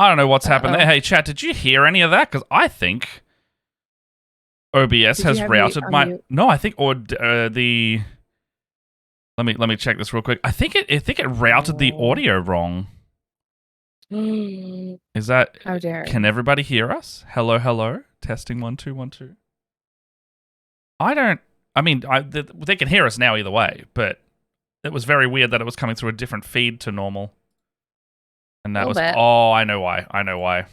I don't know what's happened there. Hey, chat, did you hear any of that? Because I think OBS has routed my... No, I think... Or the... Let me check this real quick. I think it routed the audio wrong. Is that... How dare. Can everybody hear us? Hello, hello. Testing 1 2 1 2. I don't... I mean, they can hear us now either way, but it was very weird that it was coming through a different feed to normal. And that was... Oh, I know why. I know why.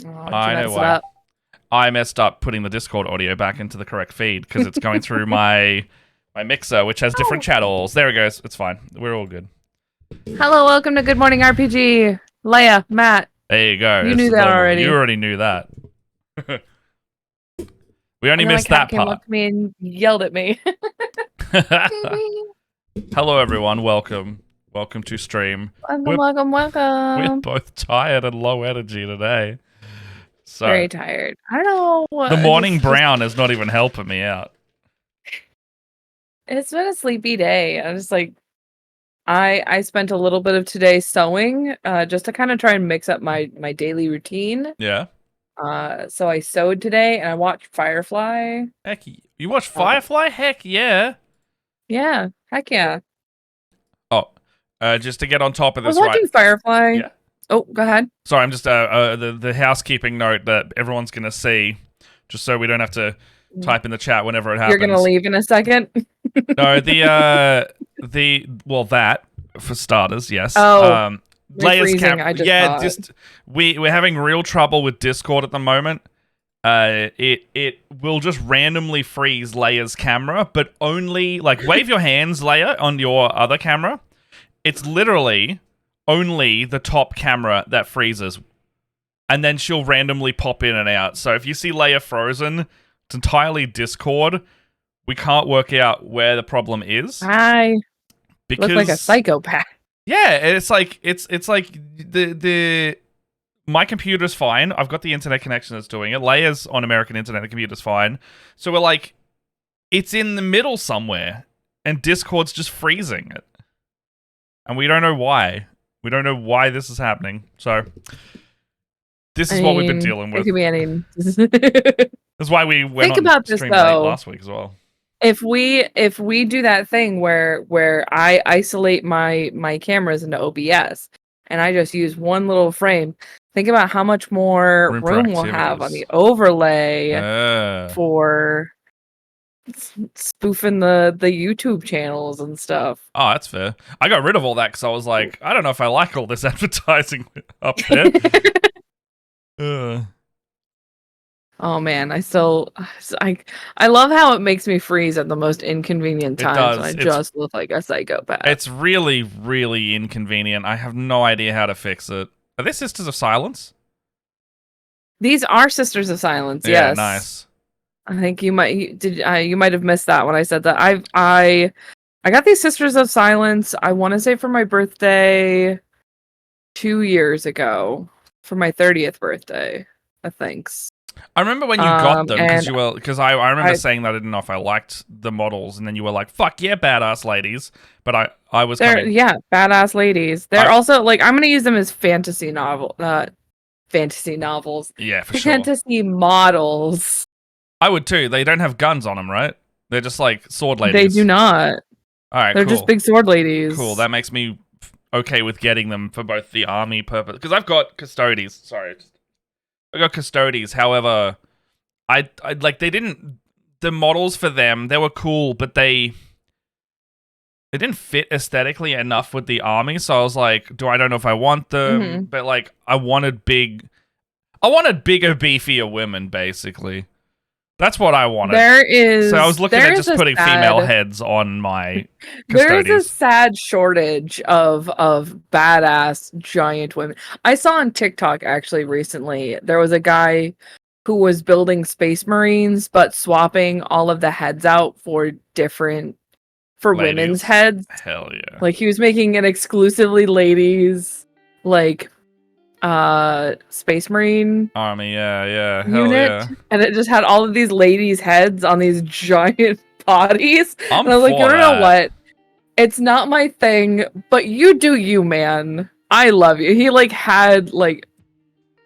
I know why. I messed up putting the Discord audio back into the correct feed because it's going through my mixer, which has different channels. There it goes. It's fine. We're all good. Hello, welcome to Good Morning RPG. Leia, Matt. There you go. You knew that already. You already knew that. We only missed that part. Came up to me and yelled at me. Hello, everyone. Welcome. Welcome to stream. Welcome. We're both tired and low energy today. So, very tired. I don't know. The morning brown is not even helping me out. It's been a sleepy day. I was like, I spent a little bit of today sewing, just to kind of try and mix up my daily routine. Yeah. So I sewed today and I watched Firefly. Heck, you watched Firefly? Heck yeah. Yeah, heck yeah. Oh, just to get on top of this, I was watching Firefly. Yeah. Oh, go ahead. Sorry, I'm just the housekeeping note that everyone's gonna see, just so we don't have to type in the chat whenever it happens. You're gonna leave in a second. No, that for starters, yes. Oh, Leia's we're having real trouble with Discord at the moment. It will just randomly freeze Leia's camera, but only wave your hands, Leia, on your other camera. It's literally only the top camera that freezes, and then she'll randomly pop in and out. So if you see Leia frozen, it's entirely Discord. We can't work out where the problem is. I look like a psychopath. Yeah, it's like the my computer's fine. I've got the internet connection that's doing it. Leia's on American internet. The computer's fine. So we're like, it's in the middle somewhere, and Discord's just freezing it, and we don't know why. We don't know why this is happening. So this is what we've been dealing with. It could be any. That's why we went Think about this, stream though. late last week as well. If we do that thing where I isolate my cameras into OBS and I just use one little frame, think about how much more room we'll have on the overlay for spoofing the YouTube channels and stuff. Oh, that's fair. I got rid of all that because I was like, I don't know if I like all this advertising up there. Oh man, I love how it makes me freeze at the most inconvenient times when I just look like a psychopath. It's really, really inconvenient. I have no idea how to fix it. Are they Sisters of Silence? These are Sisters of Silence, yeah, yes. Nice. I think you might have missed that when I said that. I got these Sisters of Silence, I want to say for my birthday 2 years ago. For my 30th birthday, I think. I remember when you got them because I remember saying that I didn't know if I liked the models, and then you were like, "Fuck yeah, badass ladies!" But I was badass ladies. They're also like I'm gonna use them as fantasy novels. Yeah, for sure. Fantasy models. I would too. They don't have guns on them, right? They're just like sword ladies. They do not. All right, they're just big sword ladies. Cool. That makes me okay with getting them for both the army purpose because I've got Custodes. Sorry. I got Custodes, however, I like they didn't the models for them, they were cool, but they didn't fit aesthetically enough with the army, so I was like, I don't know if I want them, but like I wanted bigger, beefier women, basically. That's what I wanted. So I was looking at just putting female heads on my Custodes. There's a sad shortage of badass giant women. I saw on TikTok actually recently, there was a guy who was building Space Marines, but swapping all of the heads out for women's heads. Hell yeah. Like he was making it exclusively ladies, like Space Marine army, yeah, hell yeah. And it just had all of these ladies' heads on these giant bodies. And I was like, you know what? It's not my thing, but you do you, man. I love you. He like had like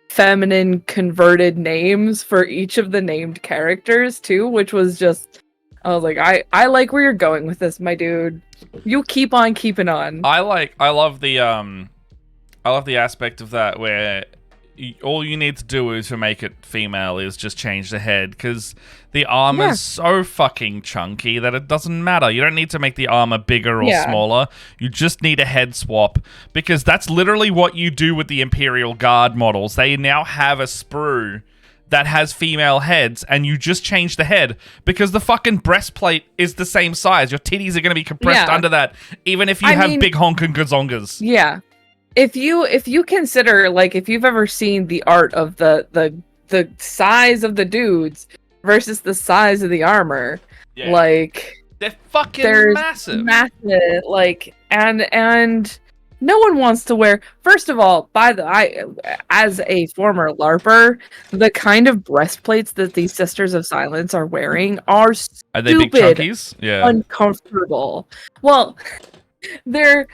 feminine converted names for each of the named characters too, which was just I was like, I like where you're going with this, my dude. You keep on keeping on. I love the aspect of that where all you need to do to make it female is just change the head, because the armor's so fucking chunky that it doesn't matter. You don't need to make the armor bigger or smaller. You just need a head swap, because that's literally what you do with the Imperial Guard models. They now have a sprue that has female heads, and you just change the head because the fucking breastplate is the same size. Your titties are going to be compressed under that, even if you have big honkin' gazongas. Yeah. If you consider, like, if you've ever seen the art of the size of the dudes versus the size of the armor, like they're fucking massive, like, and no one wants to wear. First of all, as a former LARPer, the kind of breastplates that these Sisters of Silence are wearing are they big chunkies? Yeah, uncomfortable. Well. They're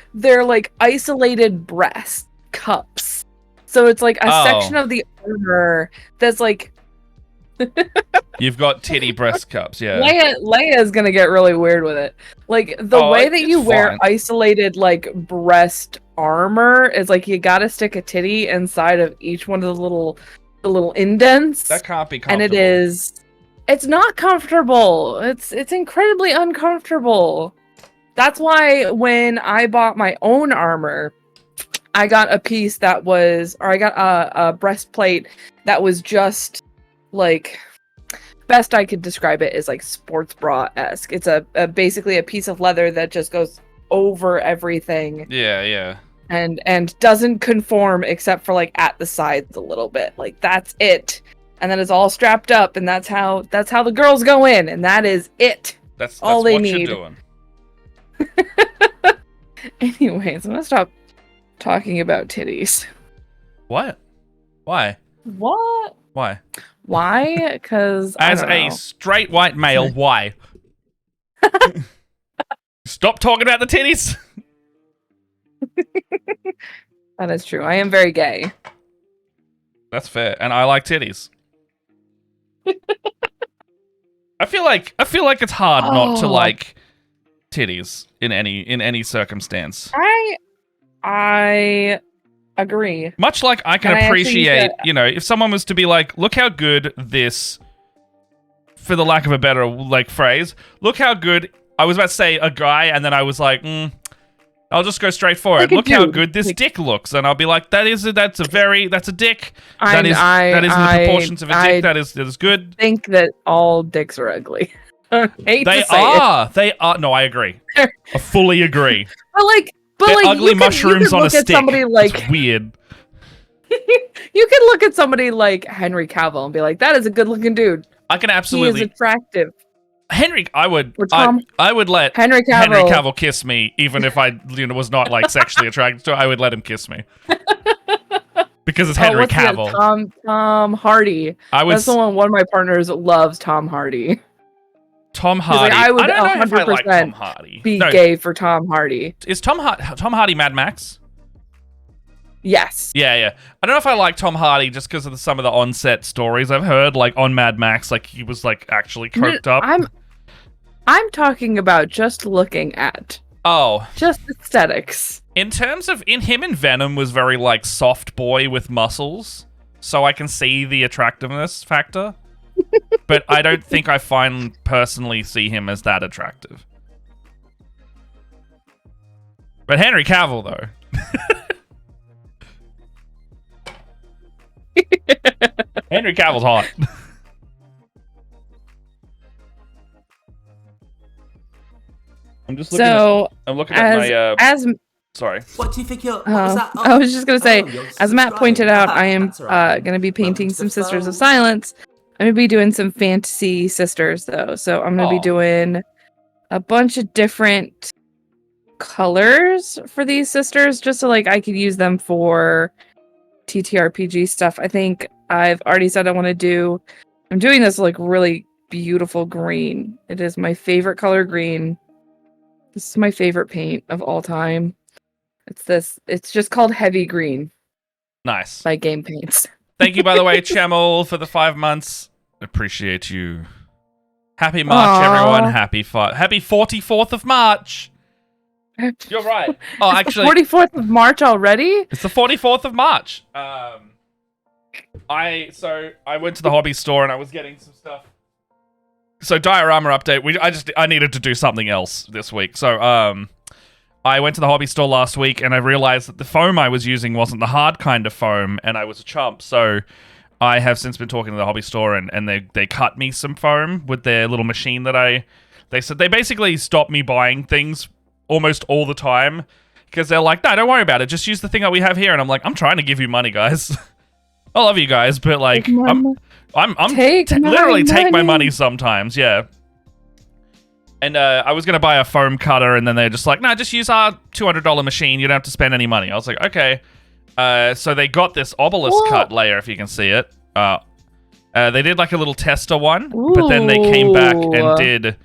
like isolated breast cups. So it's like a section of the armor that's like you've got titty breast cups, yeah. Leia's gonna get really weird with it. Like the way that you wear isolated like breast armor is like you gotta stick a titty inside of each one of the little indents. That can't be comfortable. And it's not comfortable. It's incredibly uncomfortable. That's why when I bought my own armor, I got a piece I got a breastplate that was just like, best I could describe it is like sports bra-esque. It's basically a piece of leather that just goes over everything. Yeah. And doesn't conform except for like at the sides a little bit. Like that's it. And then it's all strapped up, and that's how the girls go in, and that is it. That's all they need. You're doing. Anyways, I'm gonna stop talking about titties. What? Why? What? Why? Why? Because as a straight white male, why? Stop talking about the titties. That is true. I am very gay. That's fair, and I like titties. I feel like it's hard not to like titties in any circumstance. I agree. Much like I can appreciate, if someone was to be like, look how good this, for the lack of a better like phrase, look how good, I was about to say a guy, and then I was like, I'll just go straight for it. Look how good this dick looks, and I'll be like, that's a dick. That is in the proportions of a dick. That is good. I think that all dicks are ugly. They are. No, I agree. I fully agree. But they're ugly mushrooms on a stick. It's weird. You can look at somebody like Henry Cavill and be like, that is a good looking dude. I can absolutely. He is attractive. I would let Henry Cavill kiss me, even if I was not like sexually attracted to him. I would let him kiss me. Because it's Henry Cavill. Tom Hardy. That's the one of my partners loves Tom Hardy. Tom Hardy. Like, I would I don't know if I like Tom Hardy. Be gay for Tom Hardy. Is Tom Hardy Mad Max? Yes. Yeah. I don't know if I like Tom Hardy just because of some of the on-set stories I've heard, like on Mad Max, like he was like actually coked up. I'm talking about just looking at. Oh. Just aesthetics. In terms of, him and Venom was very like soft boy with muscles, so I can see the attractiveness factor. But I don't think I personally see him as that attractive. But Henry Cavill, though. Henry Cavill's hot. I'm just looking I'm looking at my... Sorry. What do you think you're... What was that? I was just going to say, as Matt pointed out, I am going to be painting some Sisters of Silence. I'm going to be doing some fantasy sisters, though. So I'm going to be doing a bunch of different colors for these sisters, just so like I could use them for TTRPG stuff. I think I've already said I'm doing this like really beautiful green. It is my favorite color green. This is my favorite paint of all time. It's just called Heavy Green Nice. by Game Paints. Thank you, by the way, Chamel, for the 5 months. Appreciate you. Happy March, everyone. Happy 44th of March. You're right. Oh, it's actually, the 44th of March already? It's the 44th of March. I went to the hobby store and I was getting some stuff. So diorama update. I needed to do something else this week. So I went to the hobby store last week and I realized that the foam I was using wasn't the hard kind of foam, and I was a chump. So I have since been talking to the hobby store and they cut me some foam with their little machine that they said they basically stopped me buying things almost all the time because they're like, no, don't worry about it. Just use the thing that we have here. And I'm like, I'm trying to give you money, guys. I love you guys, but like, literally take my money sometimes. Yeah. And I was going to buy a foam cutter, and then they're just like, no, just use our $200 machine. You don't have to spend any money. I was like, okay. So they got this obelisk cut layer, if you can see it. They did like a little tester one, but then they came back and did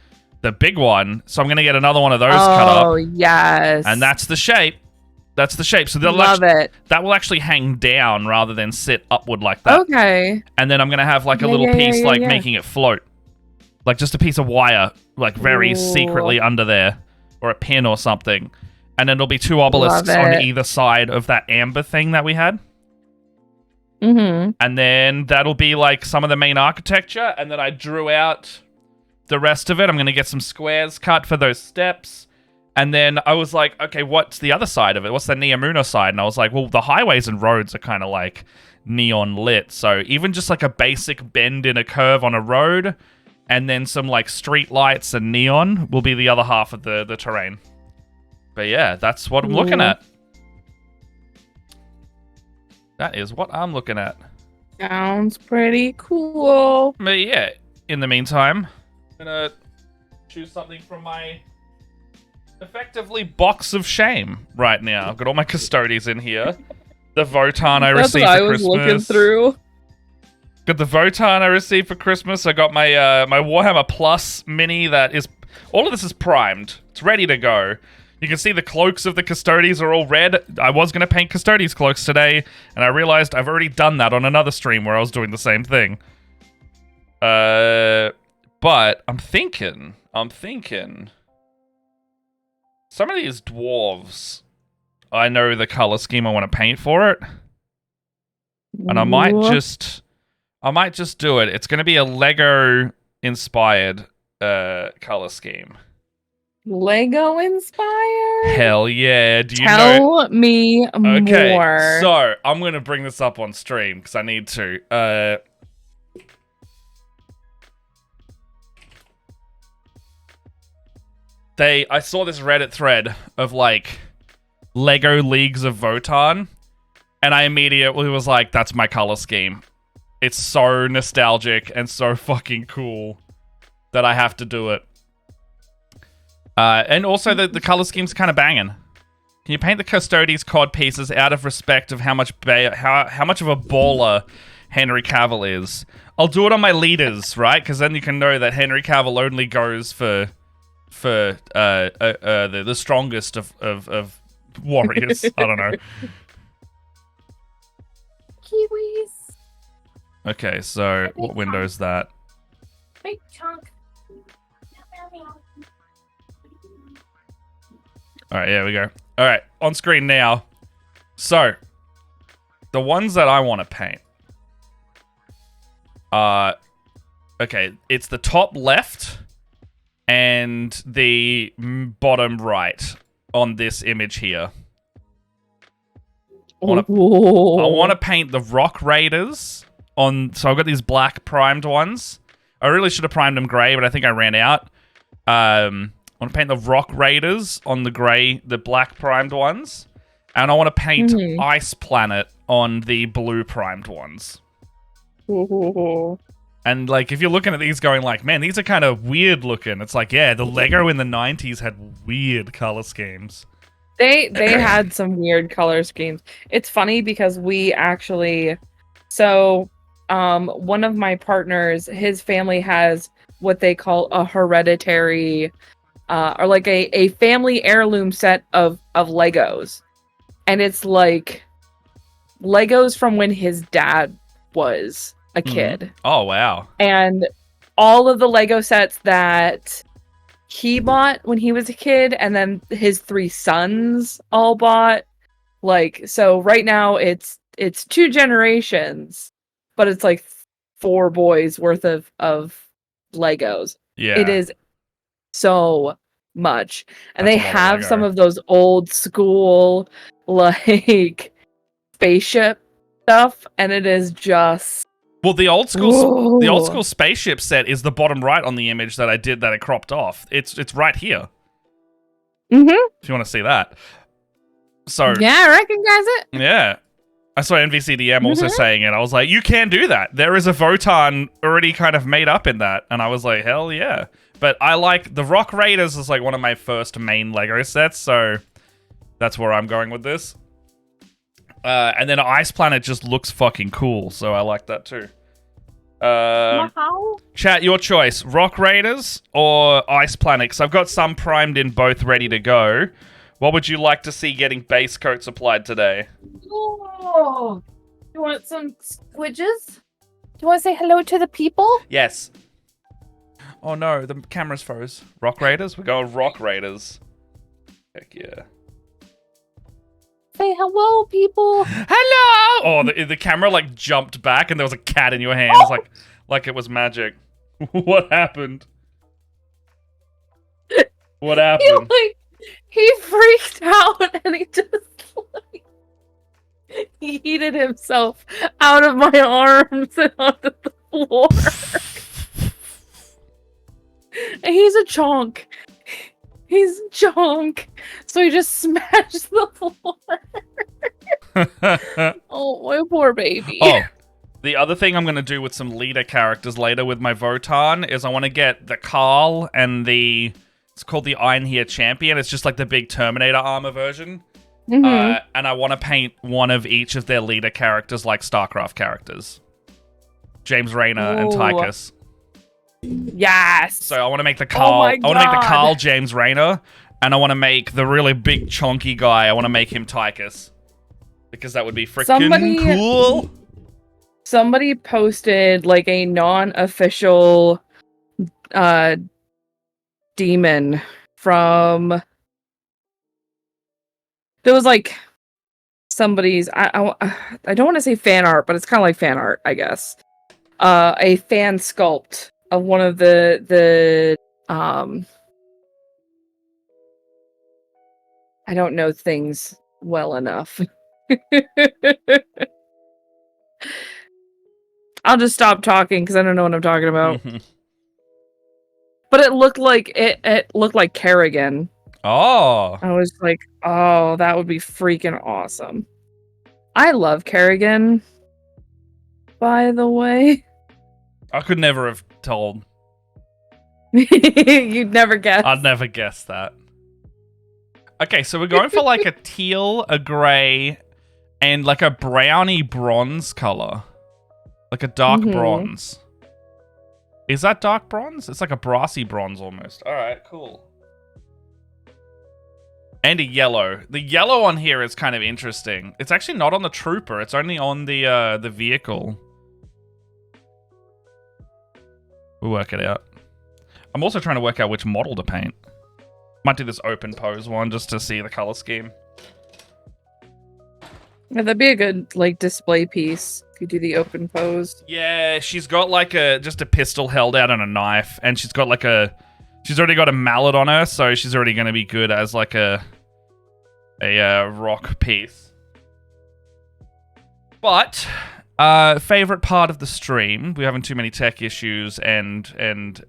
the big one. So I'm going to get another one of those cut up. Oh, yes. And that's the shape. That's the shape. So that will actually hang down rather than sit upward like that. Okay. And then I'm going to have like a little piece making it float. Like just a piece of wire, like very secretly under there, or a pin or something. And then there'll be 2 obelisks on either side of that amber thing that we had. Mm-hmm. And then that'll be like some of the main architecture. And then I drew out the rest of it. I'm going to get some squares cut for those steps. And then I was like, okay, what's the other side of it? What's the Neomuna side? And I was like, well, the highways and roads are kind of like neon lit. So even just like a basic bend in a curve on a road, and then some like street lights and neon will be the other half of the terrain. But yeah, that's what I'm looking at. That is what I'm looking at. Sounds pretty cool. But yeah, in the meantime, I'm gonna choose something from my effectively box of shame right now. I've got all my Custodes in here. The Votann I received for Christmas. That's what I was looking through. Got the Votann I received for Christmas. I got my my Warhammer Plus mini that is... All of this is primed. It's ready to go. You can see the cloaks of the Custodes are all red. I was going to paint Custodes cloaks today, and I realized I've already done that on another stream where I was doing the same thing. But I'm thinking... Some of these dwarves, I know the color scheme I want to paint for it. And I might just do it. It's going to be a Lego-inspired color scheme. Lego inspired? Hell yeah. Do you Tell me okay, more. So, I'm going to bring this up on stream because I need to. I saw this Reddit thread of like Lego Leagues of Votann, and I immediately was like, that's my color scheme. It's so nostalgic and so fucking cool that I have to do it. And also the color scheme's kind of banging. Can you paint the Custodes cod pieces out of respect of how much of a baller Henry Cavill is? I'll do it on my leaders, right? Because then you can know that Henry Cavill only goes for the strongest of warriors. I don't know. Kiwis. Okay, so what window is that? Big chunk. Alright, here we go. Alright, on screen now. So, the ones that I want to paint are... Okay, it's the top left and the bottom right on this image here. I want to paint the Rock Raiders on... So I've got these black primed ones. I really should have primed them grey, but I think I ran out. I want to paint the Rock Raiders on the black primed ones. And I want to paint Ice Planet on the blue primed ones. And, like, if you're looking at these going like, man, these are kind of weird looking. It's like, yeah, the Lego in the 90s had weird color schemes. They had some weird color schemes. It's funny because we actually... So, one of my partners, his family has what they call a hereditary... or like a family heirloom set of Legos. and it's like Legos from when his dad was a kid. Oh, wow. And all of the Lego sets that he bought when he was a kid, and then his 3 sons all bought. Like, so right now it's 2 generations, but it's like 4 boys worth of Legos. Yeah. It is so much. And That's they a lot of have Lego. some of those old school like spaceship stuff, and it is just Well, the old school Whoa. spaceship set is the bottom right on the image that I did that I cropped off. It's right here. Mhm. If you want to see that. So Yeah, I recognize it. yeah. I saw NVCDM also saying it. I was like, you can do that. There is a Votann already kind of made up in that. And I was like, hell yeah. But I like the Rock Raiders is like one of my first main Lego sets, so that's where I'm going with this. And then Ice Planet just looks fucking cool, so I like that too. Wow. Chat, your choice. Rock Raiders or Ice Planet? Because I've got some primed in both ready to go. What would you like to see getting base coats applied today? Oh, you want some squidges? Do you want to say hello to the people? Yes. Oh no, the camera's froze. Rock Raiders? We're going Rock Raiders. Heck yeah. Say hello, people. Hello! Oh, the camera like jumped back and there was a cat in your hands, like it was magic. What happened? What happened? He freaked out and he just like he heated himself out of my arms and onto the floor. And he's a chonk. He's a chonk. So he just smashed the floor. Oh, my poor baby. Oh, the other thing I'm going to do with some leader characters later with my Votann is I want to get the Carl and it's called the Einherjar Champion. It's just like the big Terminator armor version. Mm-hmm. And I want to paint one of each of their leader characters like StarCraft characters. James Raynor and Tychus. Yes. So I want to make the Carl. Oh I want to make the Carl James Raynor, and I want to make the really big chonky guy. I want to make him Tychus because that would be freaking cool. Somebody posted like a non-official demon from. There was like somebody's. I don't want to say fan art, but it's kind of like fan art, I guess. A fan sculpt of one of the I don't know things well enough. I'll just stop talking because I don't know what I'm talking about. But it looked like it looked like Kerrigan. Oh. I was like, oh, that would be freaking awesome. I love Kerrigan, by the way. I could never have told. You'd never guess. I'd never guess that. Okay, so we're going for like a teal, a grey, and like a browny bronze color. Like a dark bronze. Is that dark bronze? It's like a brassy bronze almost. Alright, cool. And a yellow. The yellow on here is kind of interesting. It's actually not on the trooper. It's only on the vehicle. We'll work it out. I'm also trying to work out which model to paint. Might do this open pose one just to see the color scheme. Yeah, that'd be a good like display piece if you do the open pose. Yeah, she's got like just a pistol held out and a knife, and she's got like she's already got a mallet on her, so she's already going to be good as like a rock piece. But favorite part of the stream, we're having too many tech issues and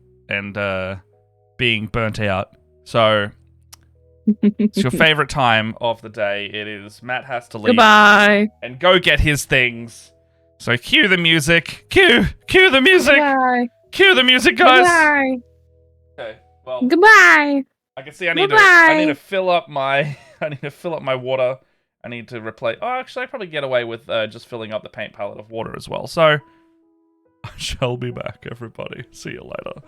being burnt out. So it's your favorite time of the day. It is Matt has to leave. Goodbye. And go get his things. So cue the music. Cue the music. Goodbye. Cue the music, guys. Goodbye. Okay. Well, goodbye. I can see I need to fill up my water. I need to replace. Oh, actually, I probably get away with just filling up the paint palette of water as well. So I shall be back, everybody. See you later.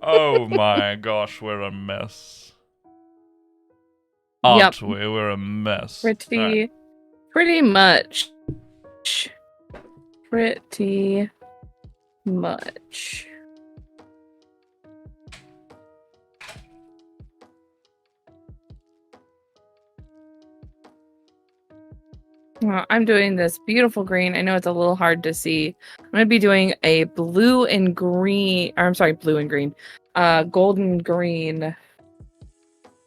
Oh my gosh, we're a mess. Aren't we? We're a mess. Pretty Pretty much. Pretty much. Well, I'm doing this beautiful green. I know it's a little hard to see. I'm going to be doing a blue and green, or I'm sorry, blue and green, golden green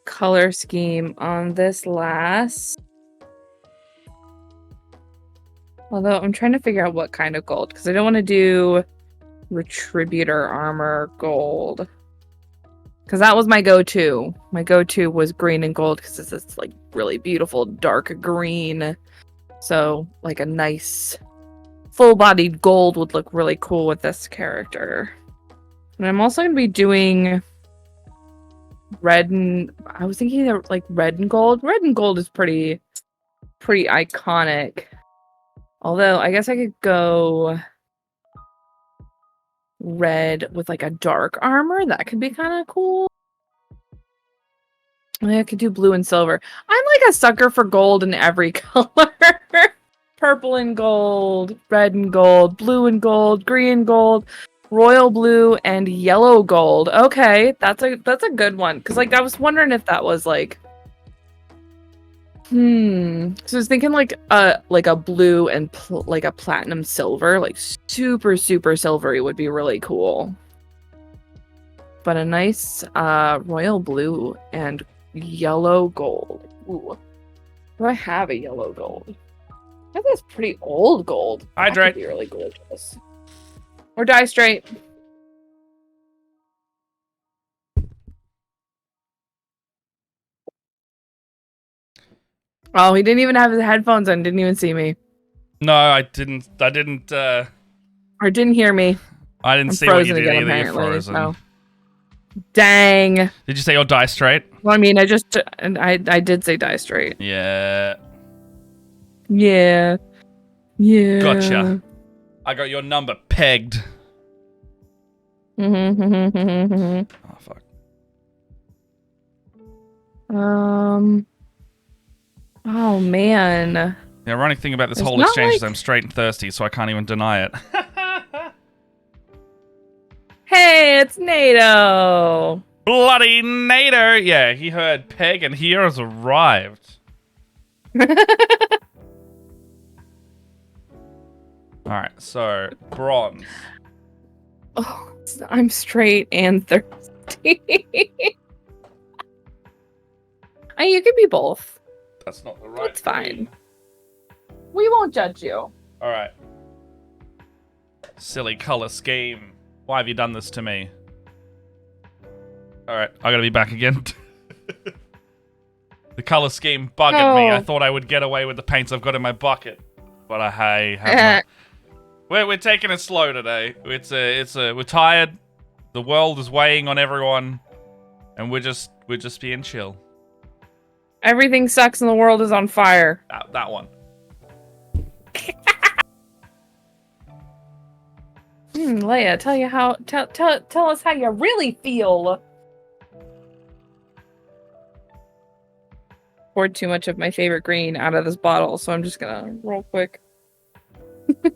color scheme on this last. Although I'm trying to figure out what kind of gold, because I don't want to do Retributor armor gold. Because that was my go-to. My go-to was green and gold, because it's this like really beautiful dark green. So like a nice full-bodied gold would look really cool with this character. And I'm also going to be doing red and... I was thinking of like red and gold. Red and gold is pretty iconic. Although, I guess I could go red with like a dark armor. That could be kind of cool. I could do blue and silver. I'm like a sucker for gold in every color. Purple and gold, red and gold, blue and gold, green and gold, royal blue, and yellow gold. Okay, that's a good one. Because like I was wondering if that was like... So I was thinking like a blue and like a platinum silver, like super silvery would be really cool. But a nice royal blue and yellow gold. Ooh. Do I have a yellow gold? I think that's pretty old gold. Hydrate. That could be really gorgeous. Or die straight. Oh, he didn't even have his headphones on. Didn't even see me. No, I didn't. Or didn't hear me. I didn't see what you did either. You're frozen. So. Dang. Did you say you'll die straight? Well, I mean, I did say die straight. Yeah. Yeah. Yeah. Gotcha. I got your number pegged. Oh, fuck. Oh, man. The ironic thing about this It's whole not exchange is like- I'm straight and thirsty, so I can't even deny it. Hey, it's NATO. Bloody Nader! Yeah, he heard Peg and he has arrived. Alright, so, bronze. Oh, I'm straight and thirsty. You could be both. That's not the right It's fine. We won't judge you. Alright. Silly color scheme. Why have you done this to me? Alright, I gotta be back again. The color scheme buggered me. I thought I would get away with the paints I've got in my bucket. But I have not. We're taking it slow today. We're tired. The world is weighing on everyone. And we're just being chill. Everything sucks and the world is on fire. That one. Leia, tell us how you really feel. Poured too much of my favorite green out of this bottle, so I'm just gonna real quick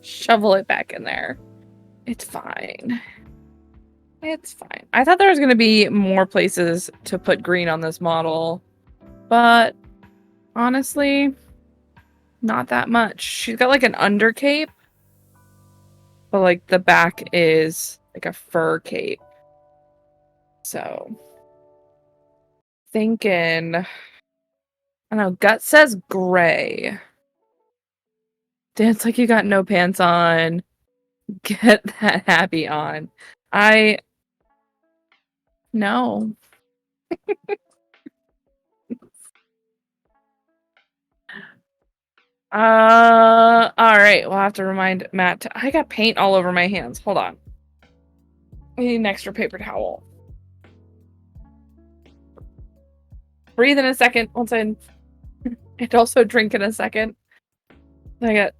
shovel it back in there. It's fine. It's fine. I thought there was gonna be more places to put green on this model, but honestly, not that much. She's got like an under cape. But, like, the back is, like, a fur cape. So. Thinking. I don't know. Gut says gray. Dance like you got no pants on. Get that happy on. No. Alright, we'll have to remind Matt I got paint all over my hands. Hold on. I need an extra paper towel. Breathe in a second once and also drink in a second. I got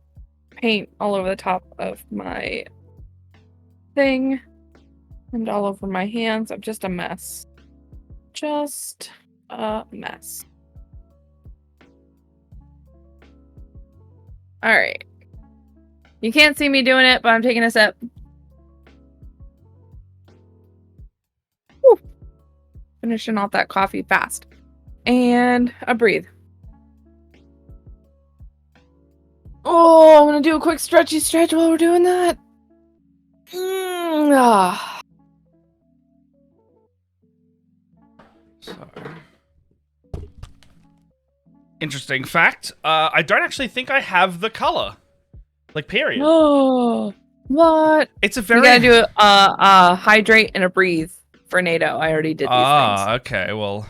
paint all over the top of my thing and all over my hands. I'm just a mess. Just a mess. All right. You can't see me doing it, but I'm taking a sip. Woo. Finishing off that coffee fast. And I breathe. Oh, I'm going to do a quick stretchy stretch while we're doing that. So, interesting fact. I don't actually think I have the color. Like, period. Oh, what? It's a very... You gotta do a hydrate and a breathe for NATO. I already did these things. Okay, well...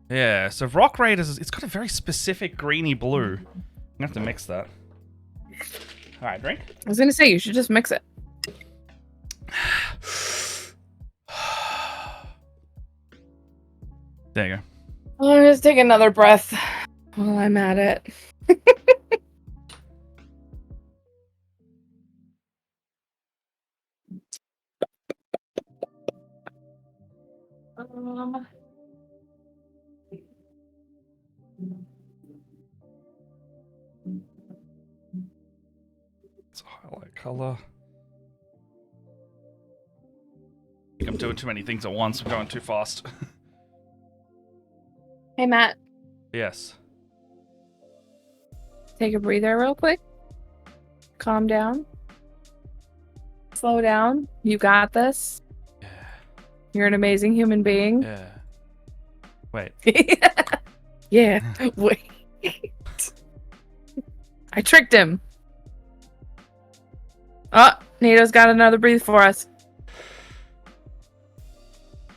Yeah, so Rock Raiders, it's got a very specific greeny blue. I'm gonna have to mix that. Alright, drink. I was gonna say, you should just mix it. There you go. I'll just take another breath while I'm at it. It's a highlight color. I think I'm doing too many things at once. I'm going too fast. Hey, Matt. Yes. Take a breather real quick. Calm down. Slow down. You got this. Yeah. You're an amazing human being. Yeah. Wait. Yeah. Wait. I tricked him. Oh, NATO's got another breathe for us.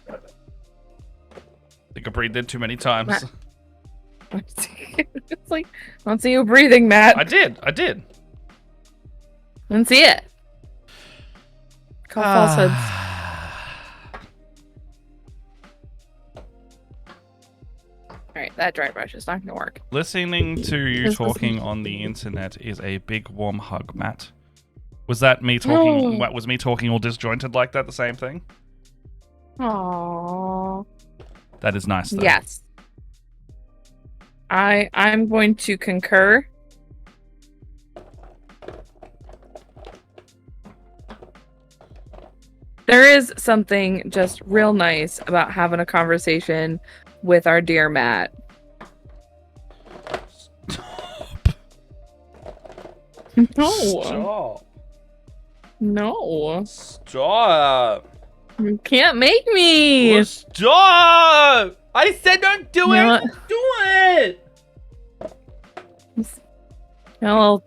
I think I breathed in too many times. Matt. It's like, I don't see you breathing, Matt. I did. I don't see it. Call falsehoods. Alright, that dry brush is not going to work. Listening to you talking on the internet is a big warm hug, Matt. Was that me talking? No. Was me talking all disjointed like that? The same thing? Aww. That is nice, though. Yes. I'm going to concur. There is something just real nice about having a conversation with our dear Matt. Stop. No. Stop. No. Stop. You can't make me. Stop. I said don't do it. What? Do it. A little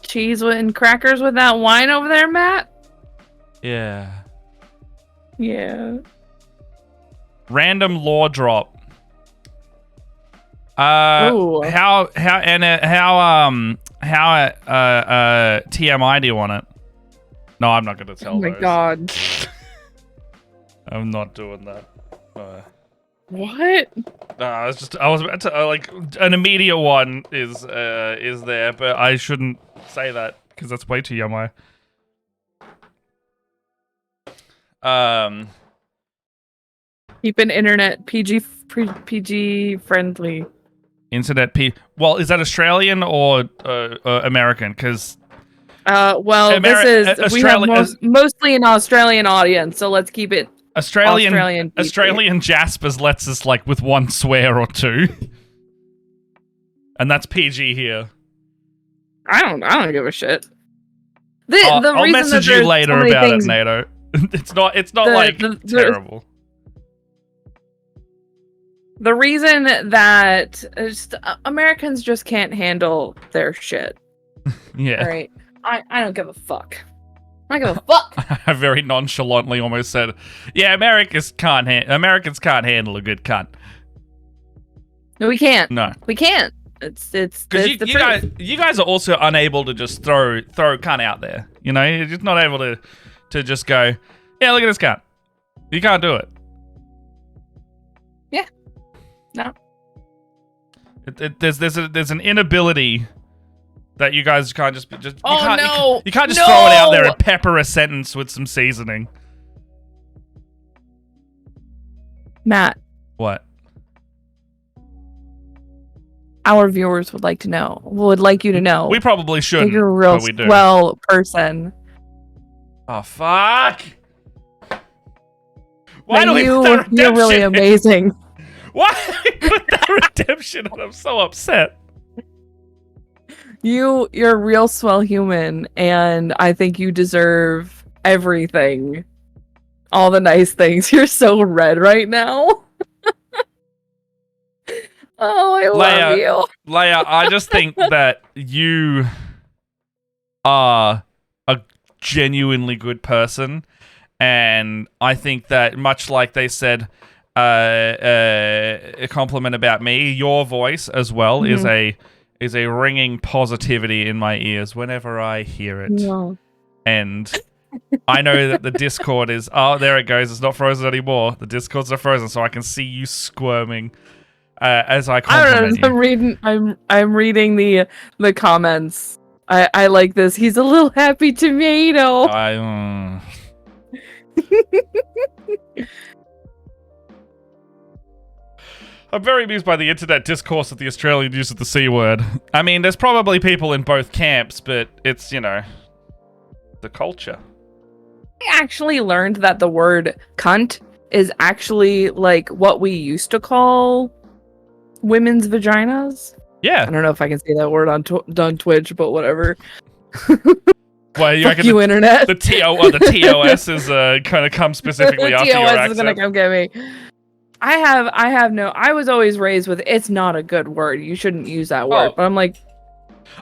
cheese and crackers with that wine over there, Matt? Yeah. Yeah. Random lore drop. Ooh. How TMI do you want it? No, I'm not gonna tell. Oh my those. god. I'm not doing that. What? I was about to like an immediate one is there, but I shouldn't say that because that's way too yummy. Keep an internet PG friendly. Internet Well, is that Australian or American? Because we have mostly an Australian audience, so let's keep it Australian Jaspers lets us like with one swear or two, and that's PG here. I don't give a shit. I'll message you later about it, NATO. It's not terrible. The reason that Americans just can't handle their shit. Yeah. Right. I don't give a fuck. I don't give a fuck. I very nonchalantly almost said, "Yeah, Americans can't handle a good cunt." No, we can't. No, we can't. It's because you guys are also unable to just throw cunt out there. You know, you're just not able to just go, "Yeah, look at this cunt." You can't do it. Yeah. No. There's an inability that you guys can't just you can't just throw it out there and pepper a sentence with some seasoning. Matt. What? our viewers would like to know. Would like you to know. We probably shouldn't. You're a real but we do. swell person. Oh fuck! Why do we put that redemption? You're really amazing. Why did we put that redemption on? I'm so upset. You're a real swell human, and I think you deserve everything. All the nice things. You're so red right now. Oh, I love you. Leia, I just think that you are a genuinely good person. And I think that, much like they said a compliment about me, your voice as well is a ringing positivity in my ears whenever I hear it. No. And I know that the Discord is... Oh, there it goes. It's not frozen anymore. The Discords are frozen, so I can see you squirming as I compliment you. I'm reading the comments. I like this. He's a little happy tomato. I'm very amused by the internet discourse that the Australian use of the C word. I mean, there's probably people in both camps, but it's, the culture. I actually learned that the word cunt is actually like what we used to call women's vaginas. Yeah. I don't know if I can say that word on Twitch, but whatever. Well, you reckon you, internet. The TOS is kind of come specifically after your accent. The TOS is gonna come get me. I was always raised with it's not a good word. You shouldn't use that word. But I'm like,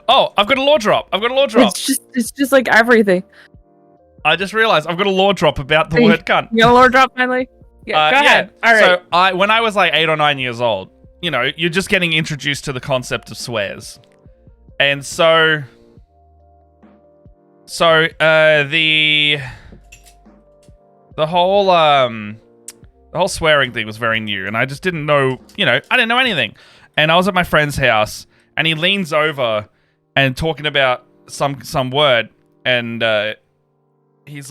I've got a law drop. It's just like everything. I just realized I've got a law drop about the word cunt. You got a law drop finally? Yeah, go ahead. All right. So when I was like 8 or 9 years old, you're just getting introduced to the concept of swears. And so the whole swearing thing was very new, and I just didn't know, I didn't know anything. And I was at my friend's house, and he leans over and talking about some word, and he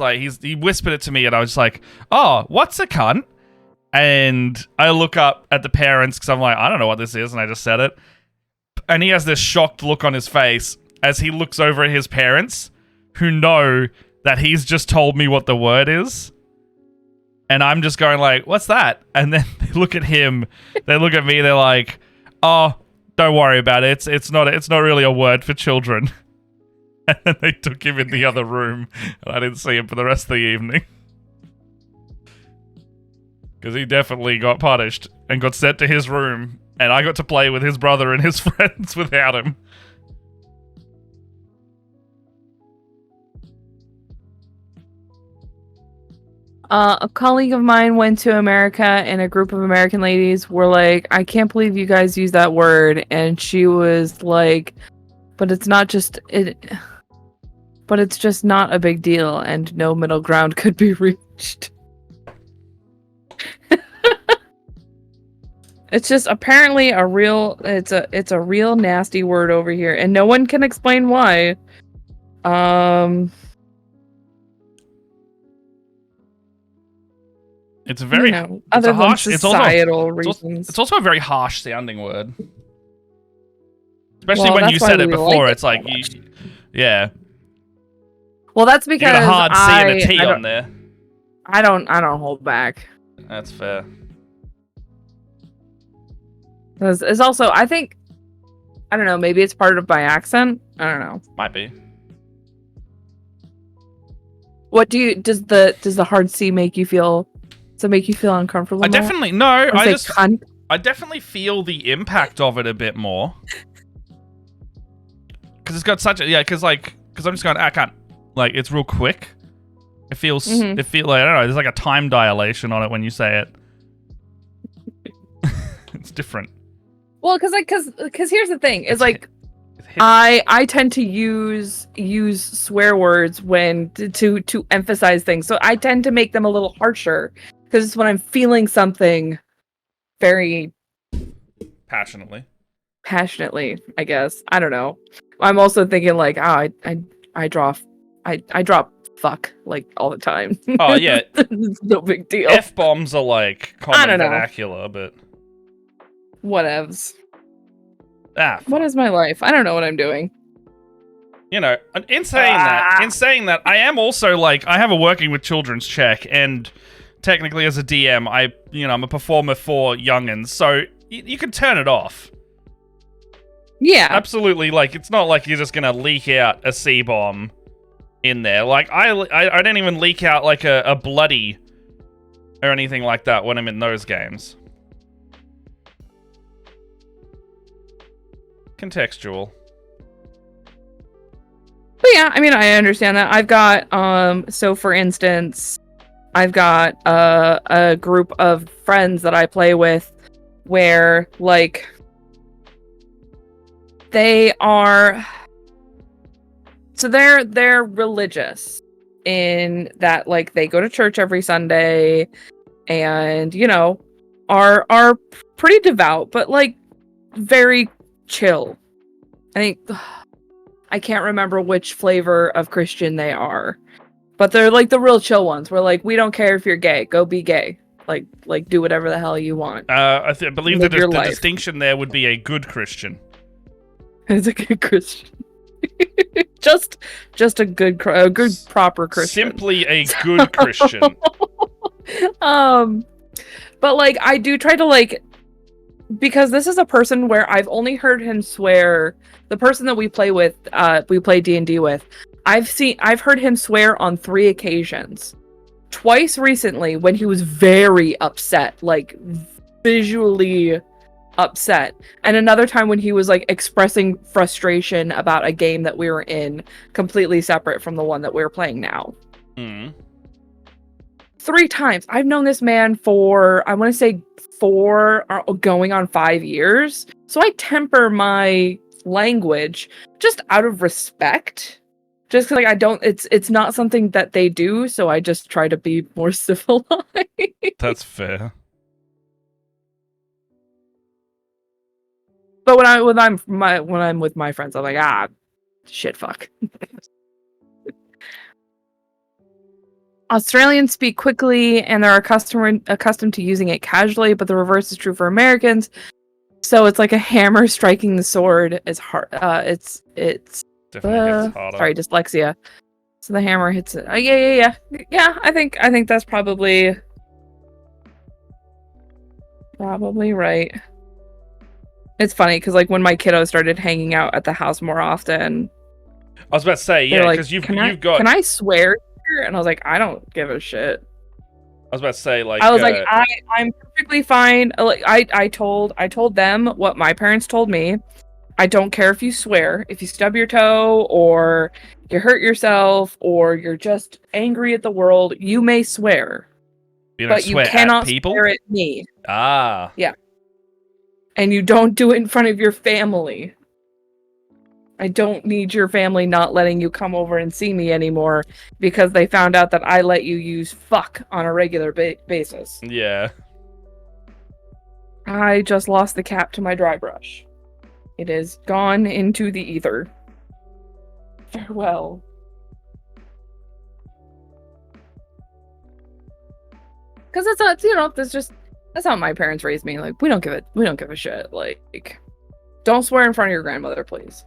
whispered it to me, and I was just like, oh, what's a cunt? And I look up at the parents because I'm like, I don't know what this is, and I just said it. And he has this shocked look on his face as he looks over at his parents, who know that he's just told me what the word is. And I'm just going like, what's that? And then they look at him, they look at me, they're like, oh, don't worry about it. It's not really a word for children. And then they took him in the other room, and I didn't see him for the rest of the evening. Because he definitely got punished and got sent to his room, and I got to play with his brother and his friends without him. A colleague of mine went to America, and a group of American ladies were like, I can't believe you guys use that word. And she was like, but it's just not a big deal, and no middle ground could be reached. It's just apparently it's a real nasty word over here, and no one can explain why. It's very other than societal reasons. It's also a very harsh sounding word. Especially when you said it before, it's like yeah. Well, that's because you got a hard C and a T on there. I don't hold back. That's fair. It's also, I think, I don't know, maybe it's part of my accent. I don't know. Might be. What does the hard C make you feel? Does it make you feel uncomfortable? I definitely feel the impact of it a bit more. Because it's got such a, because I'm just going, I can't, like, it's real quick. It feels, like, I don't know, there's like a time dilation on it when you say it. It's different. Well, because here's the thing, is like, I tend to use swear words when to emphasize things. So I tend to make them a little harsher because it's when I'm feeling something very passionately, I guess. I don't know. I'm also thinking like, I drop fuck like all the time. Oh yeah. It's no big deal. F-bombs are like common vernacular, but whatevs. What is my life? I don't know what I'm doing. You know, in saying that, I am also like, I have a working with children's check, and technically as a DM, I'm a performer for youngins, so you can turn it off. Yeah. Absolutely, like, it's not like you're just gonna leak out a C-bomb in there. Like, I don't even leak out, like, a bloody or anything like that when I'm in those games. Contextual. But yeah, I mean, I understand that. I've got, so for instance, I've got a group of friends that I play with where, like, they are, so they're religious in that, like, they go to church every Sunday and, you know, are pretty devout, but, like, very chill. I think I can't remember which flavor of Christian they are, but they're like the real chill ones. We're like, we don't care if you're gay, go be gay. Like do whatever the hell you want. I believe the distinction there would be a good Christian. It's a good Christian. just a good proper Christian. Simply a good Christian. But like I do try to, like, because this is a person where I've only heard him swear. The person that we play with, we play D&D with, I've heard him swear on 3 occasions. Twice recently when he was very upset, like visually upset, and another time when he was like expressing frustration about a game that we were in, completely separate from the one that we're playing now. 3 times. I've known this man for, I want to say 4 or going on 5 years. So I temper my language just out of respect. Just because, like, I don't, it's not something that they do, so I just try to be more civilized. That's fair. But when I'm with my friends, I'm like, shit, fuck. Australians speak quickly and they're accustomed to using it casually, but the reverse is true for Americans. So it's like a hammer striking the sword is hard. It's definitely hits harder. Sorry, dyslexia. So the hammer hits it. Yeah. I think that's probably right. It's funny because, like, when my kiddos started hanging out at the house more often, I was about to say, yeah, because you've got. Can I swear here? And I was like, I don't give a shit. I was about to say, like, I was like, I'm perfectly fine. Like, I told them what my parents told me. I don't care if you swear, if you stub your toe, or you hurt yourself, or you're just angry at the world. You may swear, but you cannot swear at me. Ah, yeah. And you don't do it in front of your family. I don't need your family not letting you come over and see me anymore because they found out that I let you use fuck on a regular basis. Yeah. I just lost the cap to my dry brush. It is gone into the ether. Farewell. Because it's not, that's how my parents raised me. Like, we don't give a shit. Like, don't swear in front of your grandmother, please.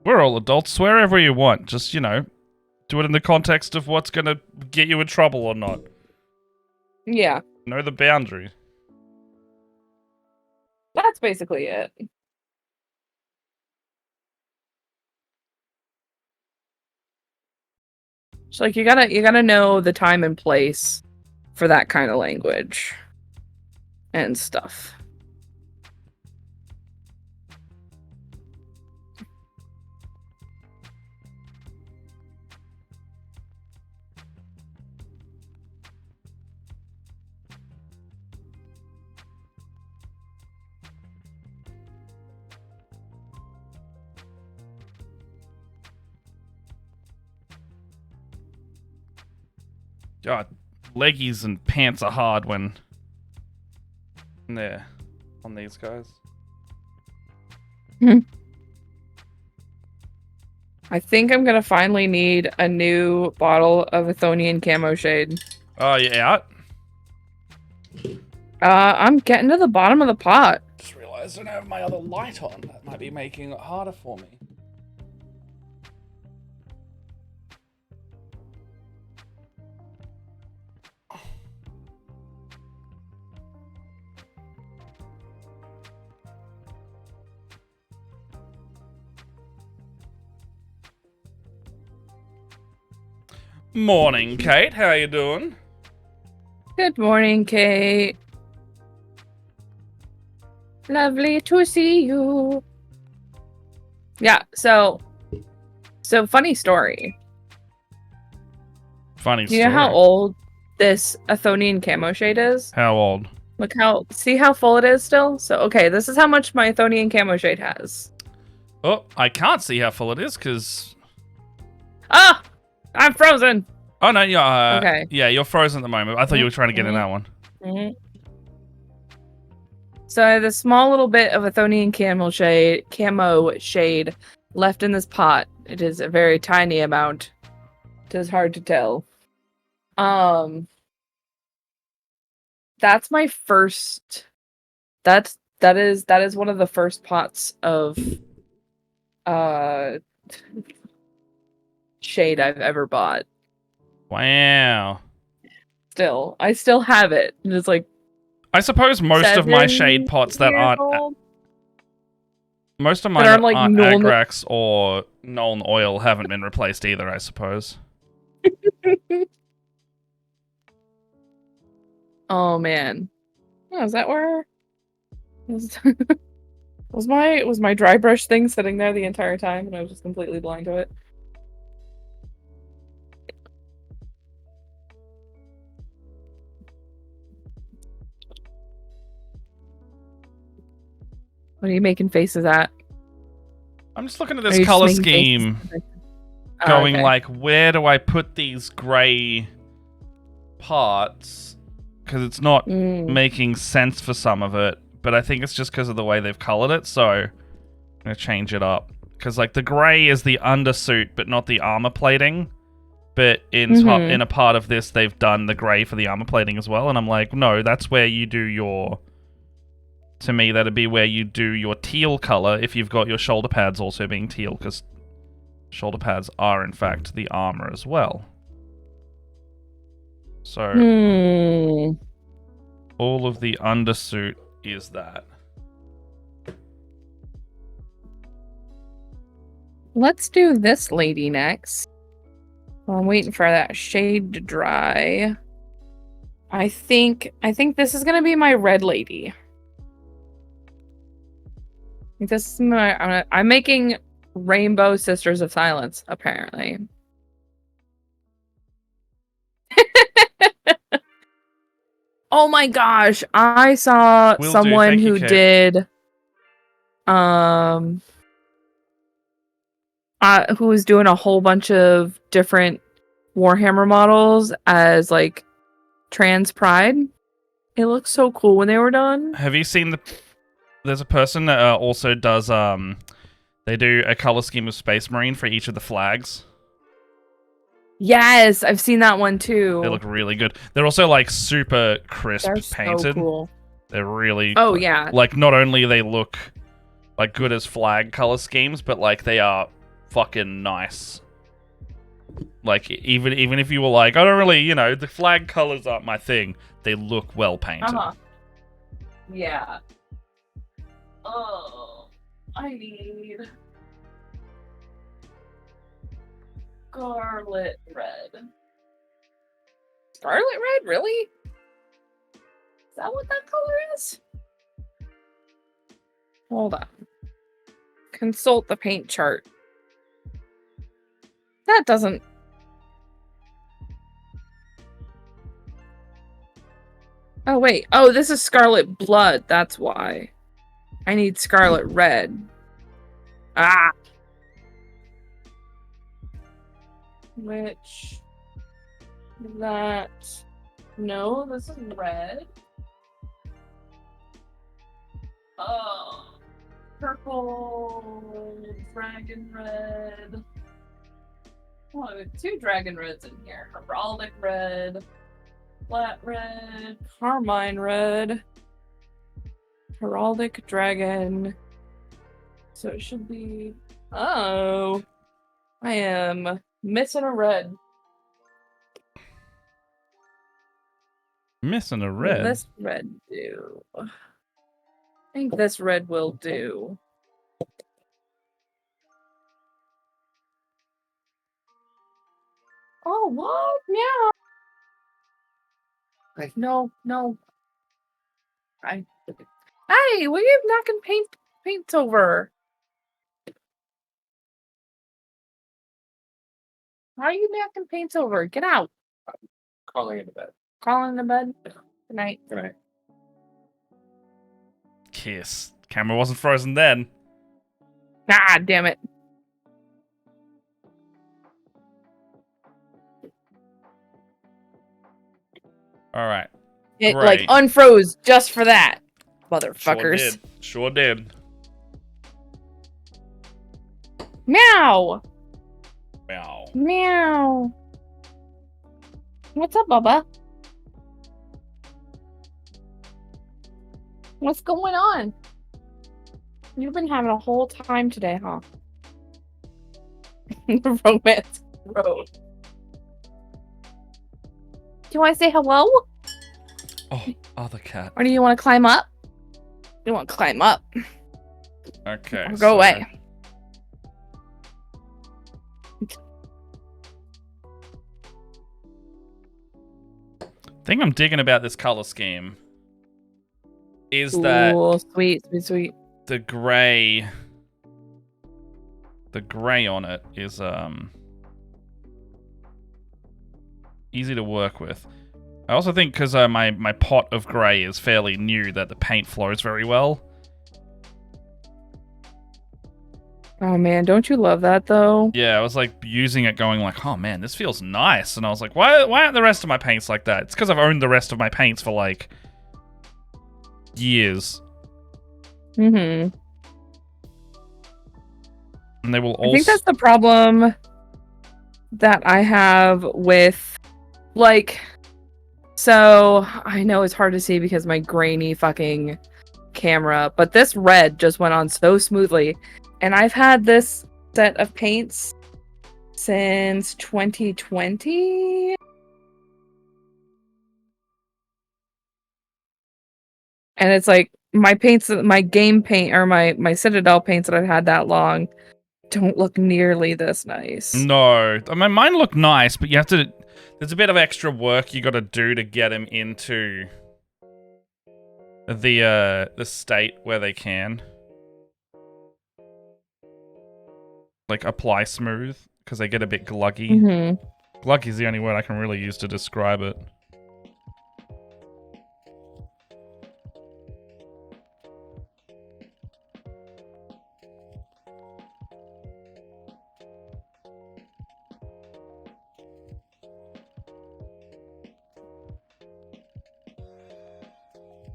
We're all adults. Swear wherever you want. Just, do it in the context of what's going to get you in trouble or not. Yeah. Know the boundary. That's basically it. So, like, you gotta know the time and place for that kind of language and stuff. God, leggies and pants are hard when they're on these guys. I think I'm gonna finally need a new bottle of Athonian Camo Shade. Oh, you out? I'm getting to the bottom of the pot. Just realized I don't have my other light on. That might be making it harder for me. Morning, Kate. How you doing? Good morning, Kate. Lovely to see you. Yeah, so funny story. Funny Do you story. know how old this Athonian camo shade is? How old? Look see how full it is still? So, okay, this is how much my Athonian camo shade has. Oh, I can't see how full it is, because... Ah! I'm frozen! Oh, no, you're, okay. Yeah, you're frozen at the moment. I thought you were trying to get in that one. Mm-hmm. So I have a small little bit of Athonian camo shade left in this pot. It is a very tiny amount. It is hard to tell. That's my first. That is one of the first pots of shade I've ever bought. Wow. I still have it. And it's like I suppose most of my shade pots that aren't old. Most of mine aren't like Agrax or Nuln Oil haven't been replaced either, I suppose. Oh man. Oh, is that where was my dry brush thing sitting there the entire time and I was just completely blind to it? What are you making faces at? I'm just looking at this color scheme, going like, where do I put these gray parts? Because it's not making sense for some of it, but I think it's just because of the way they've colored it, so I'm going to change it up. Because like the gray is the undersuit, but not the armor plating. But in a part of this, they've done the gray for the armor plating as well, and I'm like, no, that's where you do your... To me, that'd be where you do your teal color if you've got your shoulder pads also being teal, because shoulder pads are, in fact, the armor as well. So, all of the undersuit is that. Let's do this lady next. Well, I'm waiting for that shade to dry. I think this is gonna be my red lady. This is I'm making Rainbow Sisters of Silence, apparently. Oh my gosh, I saw someone who did who was doing a whole bunch of different Warhammer models as like trans pride. It looks so cool when they were done. Have you seen there's a person that also does they do a color scheme of Space Marine for each of the flags. Yes, I've seen that one too. They look really good. They're also like super crisp painted. So cool. They're really yeah. Like not only they look like good as flag color schemes, but like they are fucking nice. Like even if you were like, I don't really, the flag colors aren't my thing, they look well painted. Yeah. Oh, I need Scarlet Red. Scarlet Red, really? Is that what that color is? Hold on. Consult the paint chart. That doesn't... Oh, wait. Oh, this is Scarlet Blood. That's why. I need Scarlet Red. Ah! Which... That... No, this is red. Oh. Purple... Dragon Red... Oh, I have 2 Dragon Reds in here. Heraldic Red... flat red, carmine red, heraldic dragon. So it should be. Oh, I am missing a red. Missing a What red. will this red do? I think this red will do. Oh, what? Meow. Like, no. Hey, what are you knocking paints over? Why are you knocking paints over? Get out. Calling into bed. Calling to bed. Good night. Good night. Kiss. Camera wasn't frozen then. Ah, damn it. All right. It Great. like unfroze just for that. Motherfuckers. Sure did. Meow. Meow. Meow. What's up, Bubba? What's going on? You've been having a whole time today, huh? The romance road. Do you want to say hello? Oh, other cat. Or do you want to climb up? You want to climb up? Okay. Or go away. Thing I'm digging about this color scheme is that sweet. the gray on it is easy to work with. I also think because my pot of gray is fairly new that the paint flows very well. Oh man, don't you love that though? Yeah, I was like using it going like, oh man, this feels nice. And I was like, why aren't the rest of my paints like that? It's because I've owned the rest of my paints for like years. Mm-hmm. And they will also... I think that's the problem that I have with, like, so I know it's hard to see because my grainy fucking camera, but this red just went on so smoothly. And I've had this set of paints since 2020. And it's like my paints, my game paint or my Citadel paints that I've had that long don't look nearly this nice. No. I mean, mine look nice, but you have to... There's a bit of extra work you got to do to get them into the state where they can. Like, apply smooth, because they get a bit gluggy. Mm-hmm. Gluggy is the only word I can really use to describe it.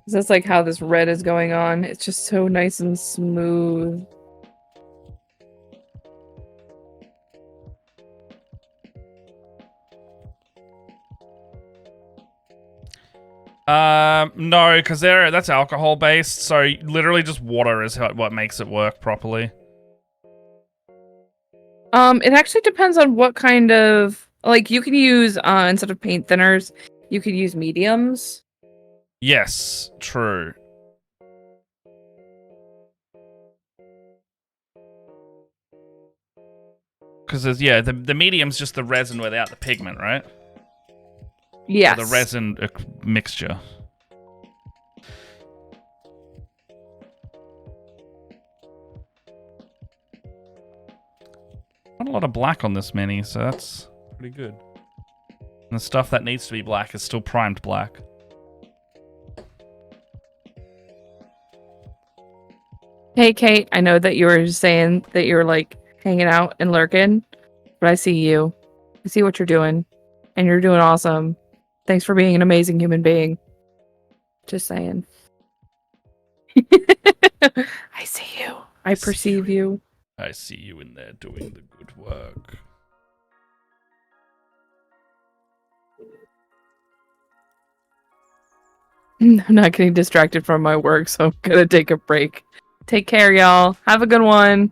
That's like how this red is going on. It's just so nice and smooth. No, because that's alcohol based, so literally just water is what makes it work properly. It actually depends on what kind of, like, you can use instead of paint thinners, you could use mediums. Yes, true. Because there's, yeah, the medium's just the resin without the pigment, right? Yes. Or the resin mixture. Not a lot of black on this mini, so that's pretty good. And the stuff that needs to be black is still primed black. Hey, Kate, I know that you were saying that you're, like, hanging out and lurking, but I see you. I see what you're doing, and you're doing awesome. Thanks for being an amazing human being. Just saying. I see you. I perceive you. I see you in there doing the good work. I'm not getting distracted from my work, so I'm gonna take a break. Take care, y'all. Have a good one.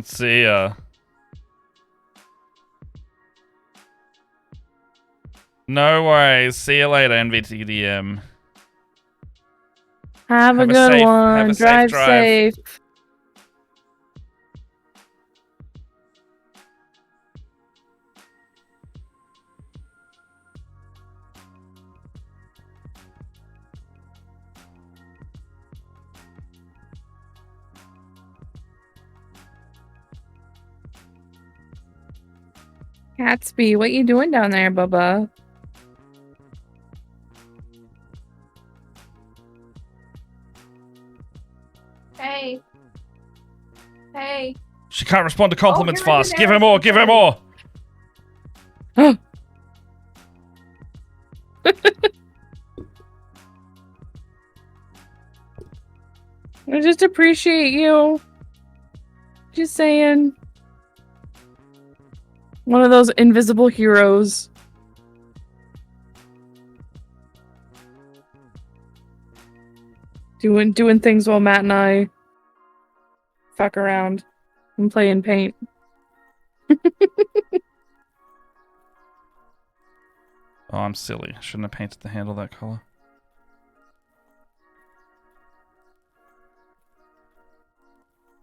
See ya. No worries. See you later, NVTDM. Have a Have a good safe- one. have a safe Drive drive. safe. Gatsby, what you doing down there, Bubba? Hey. Hey. She can't respond to compliments Oh, you're fast. in Give there. her more. Give her more. I just appreciate you. Just saying. One of those invisible heroes. Doing things while Matt and I fuck around and play in paint. Oh, I'm silly. I shouldn't have painted the handle that color.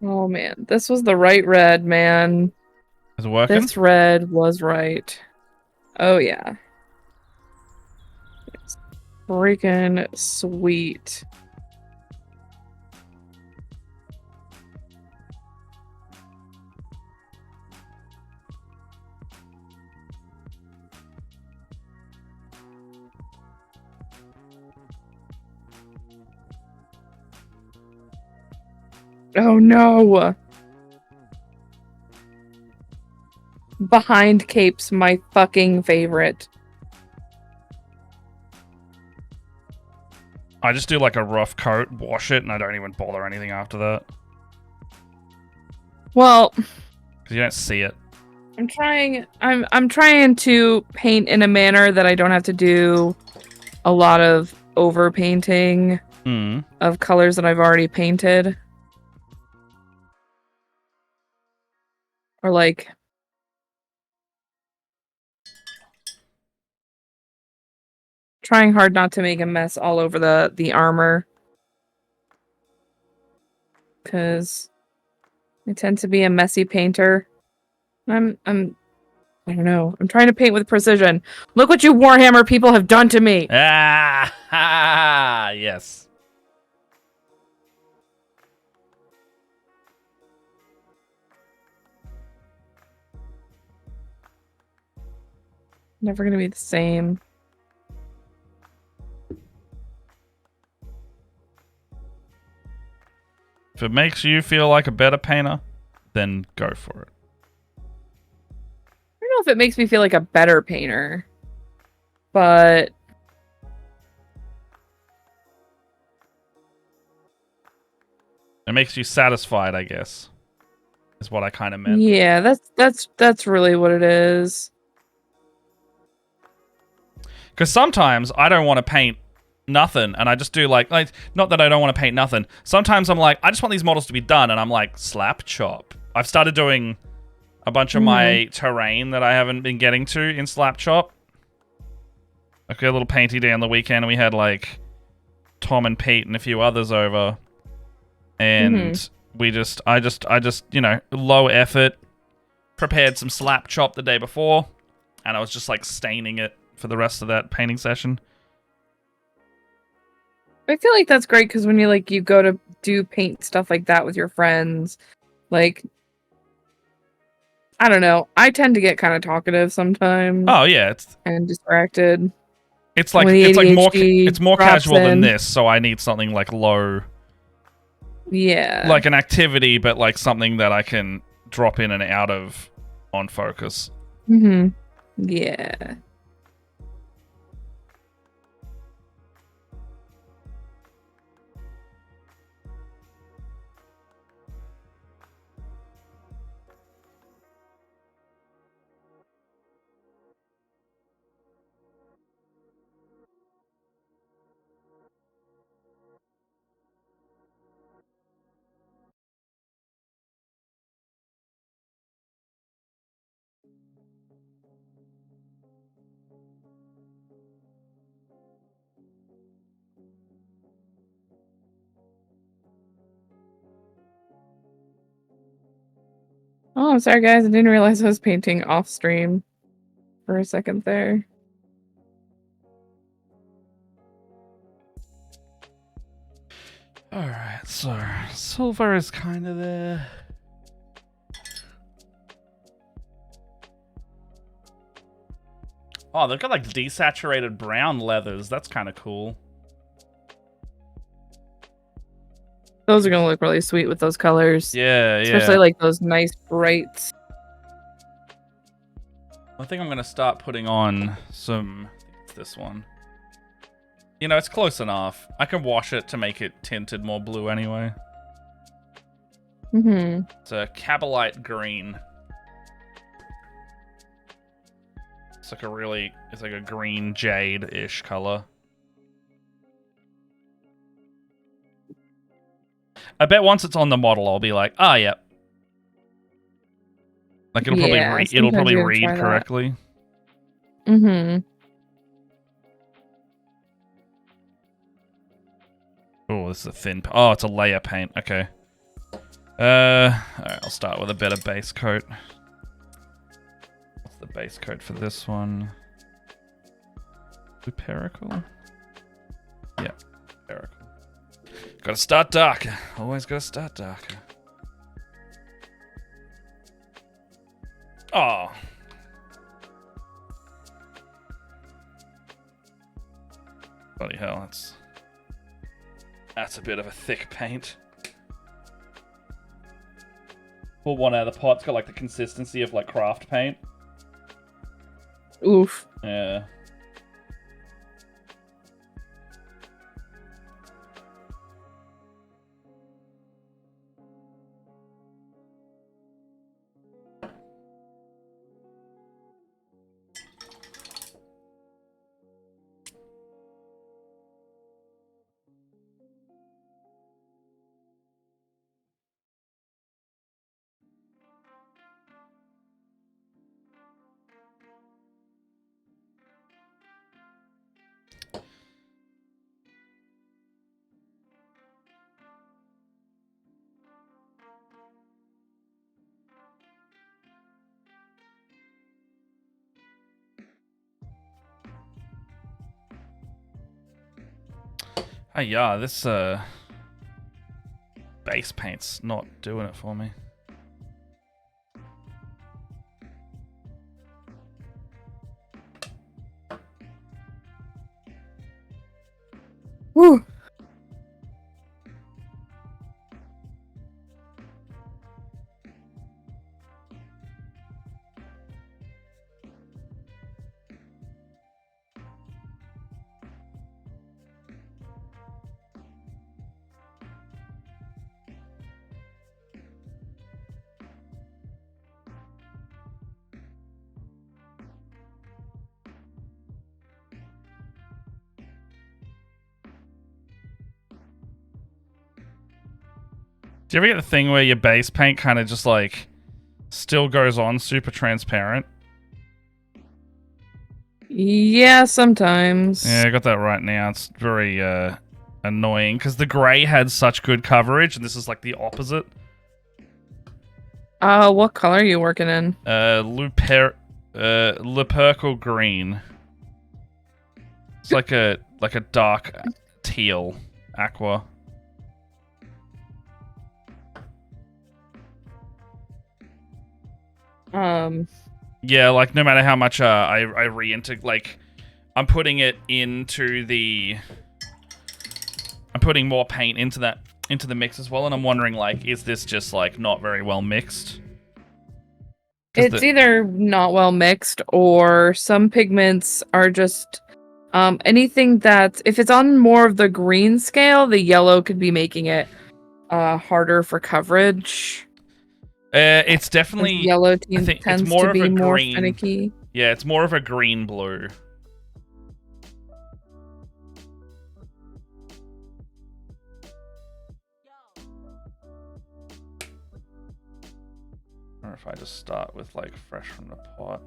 Oh man, this was the right red, man. Is it working? This red was right. Oh yeah. It's freaking sweet. Oh no! Behind Cape's my fucking favorite. I just do like a rough coat, wash it, and I don't even bother anything after that. Well, Because you don't see it. I'm trying to paint in a manner that I don't have to do a lot of over painting of colors that I've already painted. Or like trying hard not to make a mess all over the armor. Cause I tend to be a messy painter. I don't know. I'm trying to paint with precision. Look what you Warhammer people have done to me. Ah, yes. Never gonna be the same. If it makes you feel like a better painter, then go for it. I don't know if it makes me feel like a better painter, but It makes you satisfied, I guess. Is what I kind of meant. yeah, that's really what it is. Because sometimes I don't want to paint nothing, and I just do like not that I don't want to paint nothing. Sometimes I'm like, I just want these models to be done, and I'm like, slap chop. I've started doing a bunch of my terrain that I haven't been getting to in slap chop. Like a little painty day on the weekend, and we had like Tom and Pete and a few others over, and I just you know, low effort, prepared some slap chop the day before, and I was just like staining it for the rest of that painting session. I feel like that's great because when you go to do paint stuff like that with your friends, like I don't know, I tend to get kind of talkative sometimes. Oh yeah, and distracted. It's like When the it's more drops casual than in. this, so I need something like low, Yeah, like an activity, but like something that I can drop in and out of on focus. Yeah. Oh, sorry guys, I didn't realize I was painting off stream for a second there. Alright, so silver is kind of there. Oh, they've got like desaturated brown leathers. That's kind of cool. Those are gonna look really sweet with those colors. Yeah, Especially like those nice bright. I think I'm gonna start putting on some. I think it's this one. You know, it's close enough. I can wash it to make it tinted more blue anyway. Mm-hmm. It's a Cabalite green. It's like a green jade-ish color. I bet once it's on the model, I'll be like, ah, yep. Like it'll probably read correctly. Mm-hmm. Oh, this is a thin. Oh, it's a layer paint. Okay. Alright, I'll start with a better base coat. What's the base coat for this one? Lupercal? Yeah, Lupercal. Gotta start darker. Always gotta start darker. Oh. Bloody hell, that's a bit of a thick paint. Pull one out of the pot. It's got like the consistency of like craft paint. Oof. Yeah. Hey, yeah, this base paint's not doing it for me. Woo. Do you ever get the thing where your base paint kind of just like still goes on super transparent? Yeah, sometimes. Yeah, I got that right now. It's very annoying because the gray had such good coverage and this is like the opposite. What color are you working in? Lupercal green. It's like a dark teal aqua. Yeah, like no matter how much I re-enter, like I'm putting more paint into the mix as well, and I'm wondering like, is this just like not very well mixed? It's either not well mixed or some pigments are just anything that if it's on more of the green scale, the yellow could be making it harder for coverage. It's definitely yellow tends to be more finicky. Yeah, it's more of a green blue. Or if I just start with like fresh from the pot.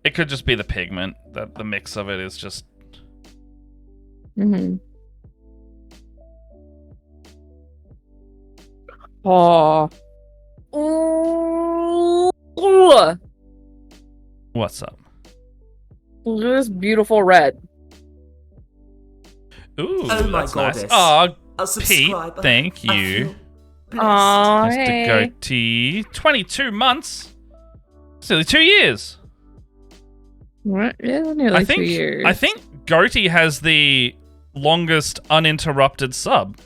It could just be the pigment, that the mix of it is just Oh. Ooh. What's up? Look at this beautiful red. Ooh, Oh my that's nice. goddess. Aw, A Pete, subscriber. thank I you. feel blessed. Aw, Mr. hey. Goatee. 22 months. It's nearly 2 years. What? Yeah, nearly 2 years. I think Goatee has the longest uninterrupted sub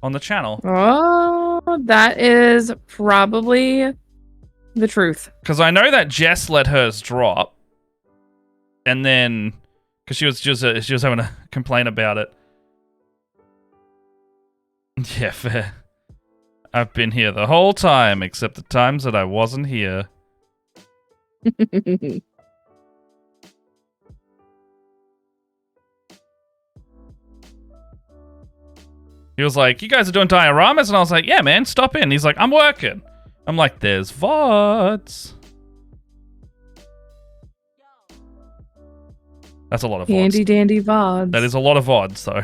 on the channel. Oh, that is probably the truth. Because I know that Jess let hers drop. And then, because she was having a complaint about it. Yeah, fair. I've been here the whole time, except the times that I wasn't here. He was like, you guys are doing dioramas? And I was like, yeah, man, stop in. He's like, I'm working. I'm like, there's VODs. That's a lot of VODs. Handy dandy VODs. That is a lot of VODs, though.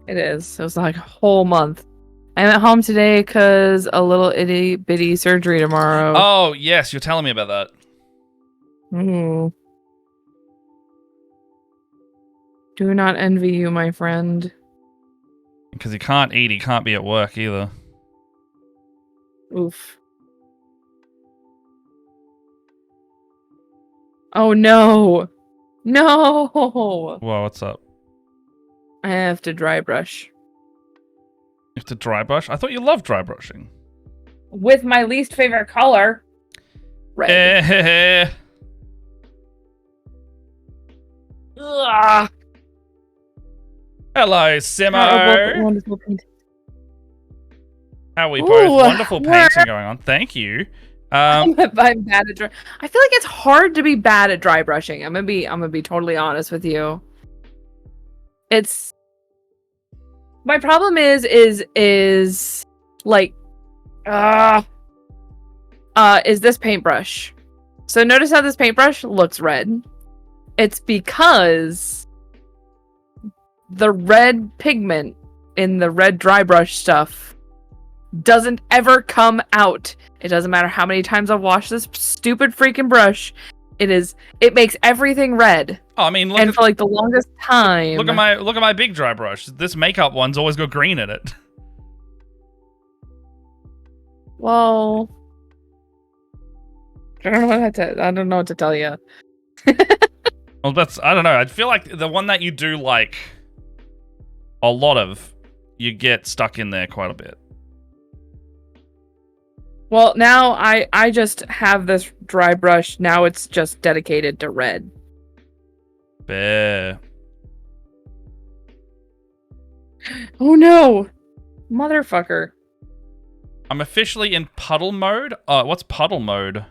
It is. It was like a whole month. I'm at home today because a little itty bitty surgery tomorrow. Oh, yes, you're telling me about that. Ooh. Do not envy you, my friend. Because he can't eat, he can't be at work either. Oof. Oh no! No! Whoa, what's up? I have to dry brush. You have to dry brush? I thought you loved dry brushing. With my least favorite color. Red. Eh. Ugh. Hello, Horrible, Simo. wonderful painting. How are we Ooh, both? Wonderful we're- painting going on. Thank you. I'm bad at dry. I feel like it's hard to be bad at dry brushing. I'm gonna be totally honest with you. It's my problem is like is this paintbrush. So notice how this paintbrush looks red. It's because the red pigment in the red dry brush stuff doesn't ever come out. It doesn't matter how many times I've washed this stupid freaking brush. It makes everything red. Oh, I mean, For like the longest time. look at my big dry brush. This makeup one's always got green in it. Well, I don't know what to tell you. Well, I don't know. I feel like the one that you do like a lot of, you get stuck in there quite a bit. Well, now I just have this dry brush. Now it's just dedicated to red. Bear. Oh no, motherfucker! I'm officially in puddle mode. What's puddle mode?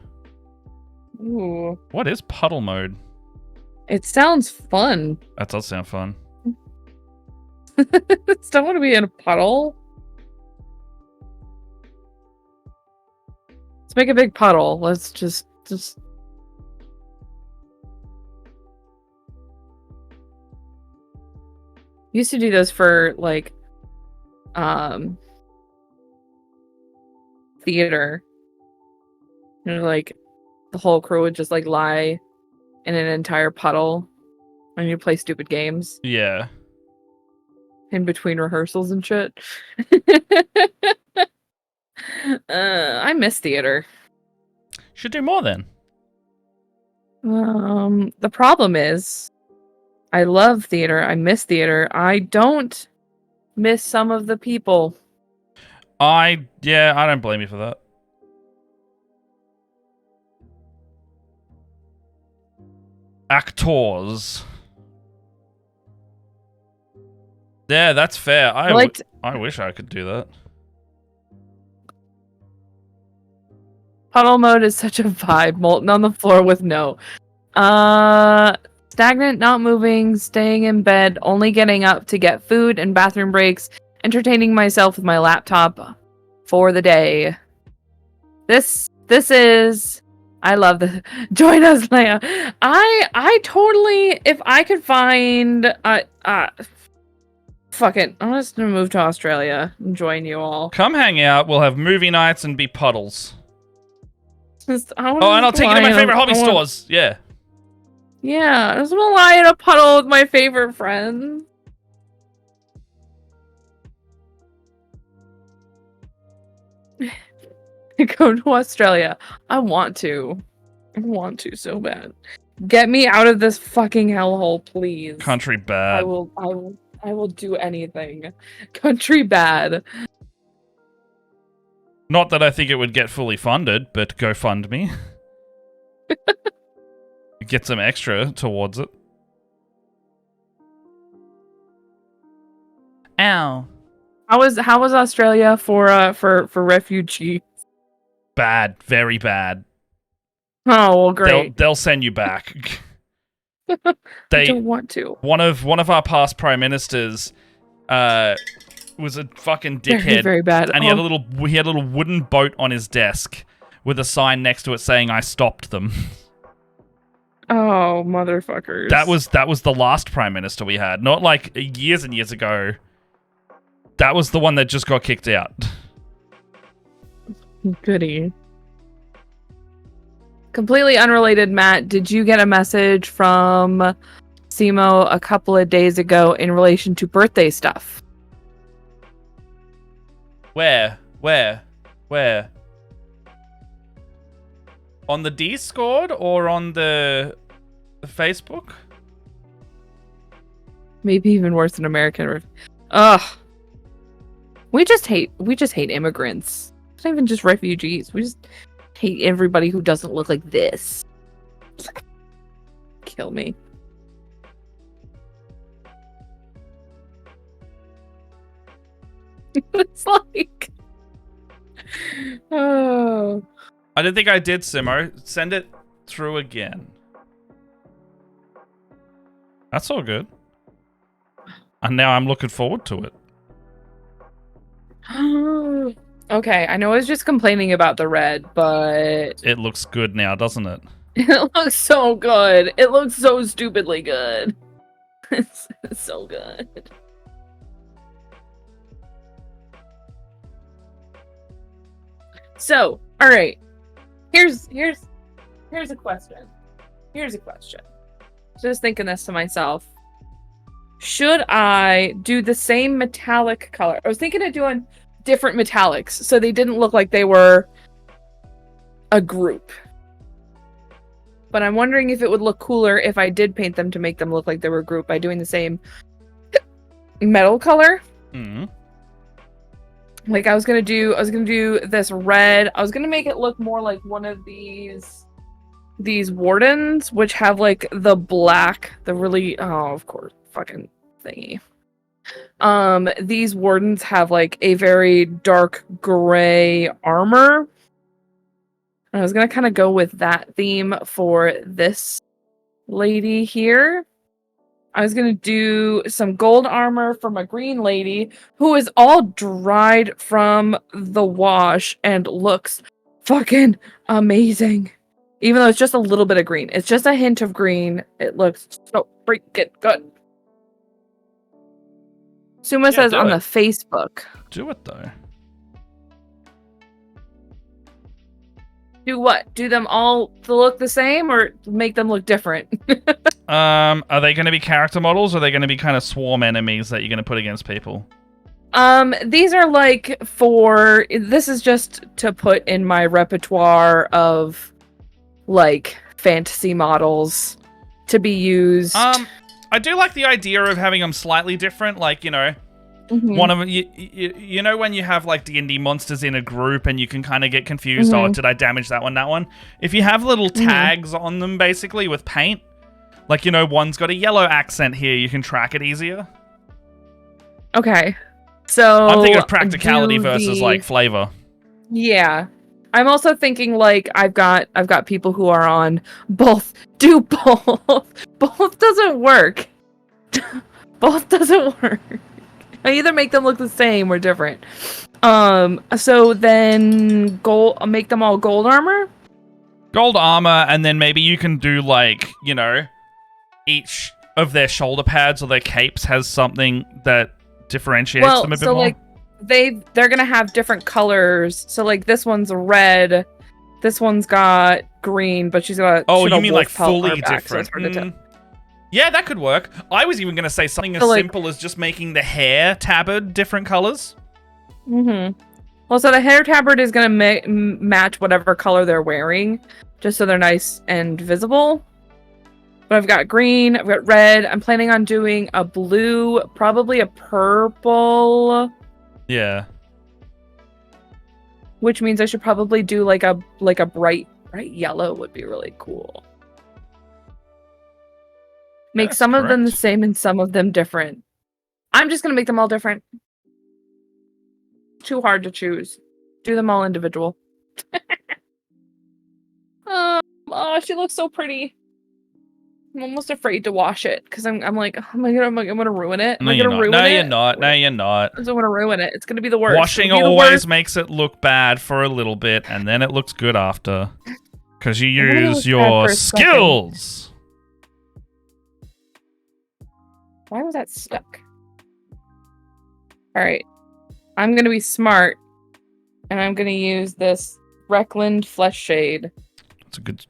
Ooh, What is puddle mode? it sounds fun. That does sound fun. Still want to be in a puddle. Let's make a big puddle. Let's just. Used to do this for like, theater. You know, like the whole crew would just like lie in an entire puddle, and you play stupid games Yeah. in between rehearsals and shit. I miss theater. Should do more then. The problem is, I love theater. I miss theater. I don't miss some of the people. I don't blame you for that. Actors. Yeah, that's fair. I wish I could do that. Puddle mode is such a vibe. Molten on the floor with no. Stagnant, not moving, staying in bed, only getting up to get food and bathroom breaks, entertaining myself with my laptop for the day. This is. I love the join us, Leia. I totally, if I could find Fuck it. I'm just gonna move to Australia and join you all. Come hang out. We'll have movie nights and be puddles. And I'll take you to my favorite hobby stores. Yeah. Yeah, I just want to lie in a puddle with my favorite friends. Go to Australia. I want to so bad. Get me out of this fucking hellhole, please. Country bad. I will do anything. Country bad. Not that I think it would get fully funded, but go fund me. Get some extra towards it. Ow. How was Australia for refugees? Bad, very bad. Oh well, great. They'll send you back. I don't want to. One of our past prime ministers, was a fucking dickhead. Very, very bad. And he had a little wooden boat on his desk with a sign next to it saying "I stopped them." Oh, motherfuckers. That was the last prime minister we had, not like years and years ago. That was the one that just got kicked out. Goody. Completely unrelated, Matt. Did you get a message from Simo a couple of days ago in relation to birthday stuff? Where? On the Discord or on the Facebook? Maybe even worse than American. Ugh. We just hate immigrants. It's not even just refugees. We just hate everybody who doesn't look like this. Kill me. It's like... Oh... I don't think I did, Simo. Send it through again. That's all good. And now I'm looking forward to it. Okay, I know I was just complaining about the red, but... It looks good now, doesn't it? It looks so good. It looks so stupidly good. It's so good. So, alright. Here's a question. Just thinking this to myself. Should I do the same metallic color? I was thinking of doing different metallics so they didn't look like they were a group. But I'm wondering if it would look cooler if I did paint them to make them look like they were a group by doing the same metal color. Mm-hmm. Like I was gonna do this red. I was gonna make it look more like one of these wardens, which have like the black, the really of course fucking thingy. These wardens have like a very dark gray armor. I was gonna kind of go with that theme for this lady here. I was gonna do some gold armor for my green lady, who is all dried from the wash and looks fucking amazing. Even though it's just a little bit of green. It's just a hint of green. It looks so freaking good. Suma says on the Facebook. Do it though. Do what? Do them all look the same or make them look different? Are they going to be character models or are they going to be kind of swarm enemies that you're going to put against people? These are like this is just to put in my repertoire of like fantasy models to be used. I do like the idea of having them slightly different, like, you know, one of them, you know when you have like D&D monsters in a group and you can kind of get confused, oh, did I damage that one? If you have little tags on them basically with paint, like, you know, one's got a yellow accent here, you can track it easier. Okay. So I'm thinking of practicality versus like flavor. Yeah. I'm also thinking like I've got people who are on both. Do both. Both doesn't work. Both doesn't work. I either make them look the same or different. So then I'll make them all gold armor. Gold armor, and then maybe you can do like, you know, each of their shoulder pads or their capes has something that differentiates them a bit more. Like they're gonna have different colors. So like this one's red, this one's got green, but she's got you mean like fully back, different? So yeah, that could work. I was even gonna say something as simple as just making the hair tabard different colors. Mm-hmm. Well, so the hair tabard is gonna match whatever color they're wearing, just so they're nice and visible. But I've got green, I've got red. I'm planning on doing a blue, probably a purple. Yeah. Which means I should probably do like a bright yellow would be really cool. Make some of them the same and some of them different. I'm just gonna make them all different. Too hard to choose. Do them all individual. Oh, she looks so pretty. I'm almost afraid to wash it because I'm like, oh my god, I'm gonna ruin it. No, you're not. No, you're not. No, you're not. I don't want to ruin it. It's gonna be the worst. Washing always makes it look bad for a little bit, and then it looks good after, because you use your skills. Why was that stuck? All right, I'm gonna be smart, and I'm gonna use this Reckland Flesh Shade. That's a good.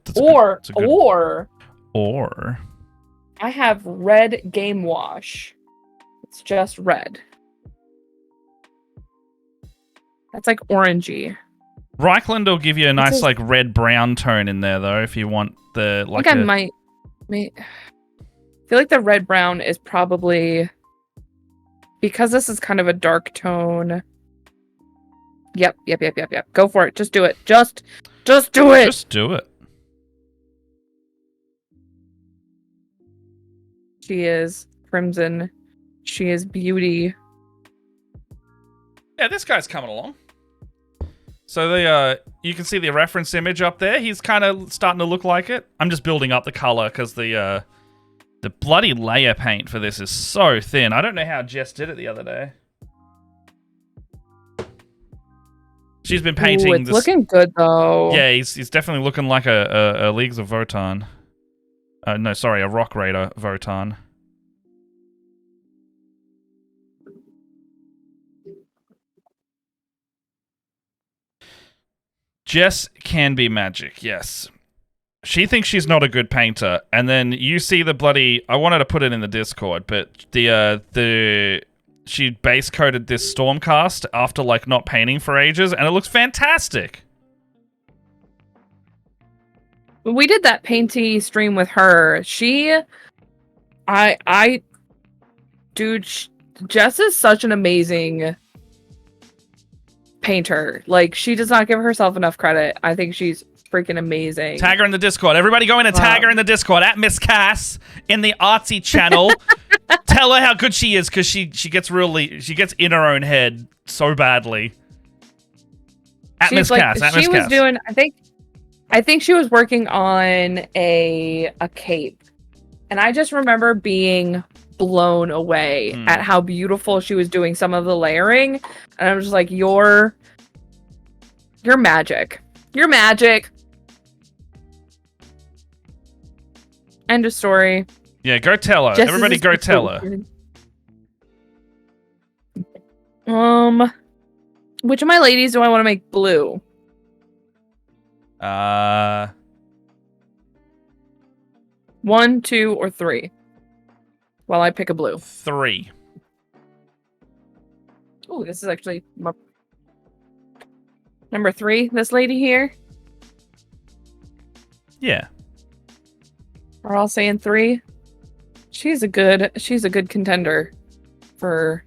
Or I have red Game Wash. It's just red. That's like orangey. Reikland will give you a nice like red brown tone in there though, if you want the like. I think I might feel like the red brown is probably because this is kind of a dark tone. Yep. Go for it. Just do it. Just do it. Just do it. She is crimson. She is beauty. Yeah, this guy's coming along. So you can see the reference image up there. He's kind of starting to look like it. I'm just building up the color because the bloody layer paint for this is so thin. I don't know how Jess did it the other day. She's been painting. It's looking good though. Yeah, he's definitely looking like a Leagues of Votann. No, sorry, a Rock Raider Votann. Jess can be magic, yes. She thinks she's not a good painter, and then you see the bloody... I wanted to put it in the Discord, but she base coated this Stormcast after like not painting for ages, and it looks fantastic. We did that painty stream with her. Dude, Jess is such an amazing painter. Like, she does not give herself enough credit. I think she's freaking amazing. Tag her in the Discord. Everybody go in and tag her in the Discord at Miss Cass in the artsy channel. Tell her how good she is, because she gets in her own head so badly. At Miss Cass. At Miss Cass. Doing, I think she was working on a cape. And I just remember being blown away at how beautiful she was doing some of the layering. And I was just like, you're magic. You're magic. End of story. Yeah, go tell her. Everybody go tell her. Which of my ladies do I want to make blue? 1, 2, or 3? While I pick a blue. 3. Oh, this is actually number 3. This lady here. Yeah. We're all saying 3. She's a good contender for.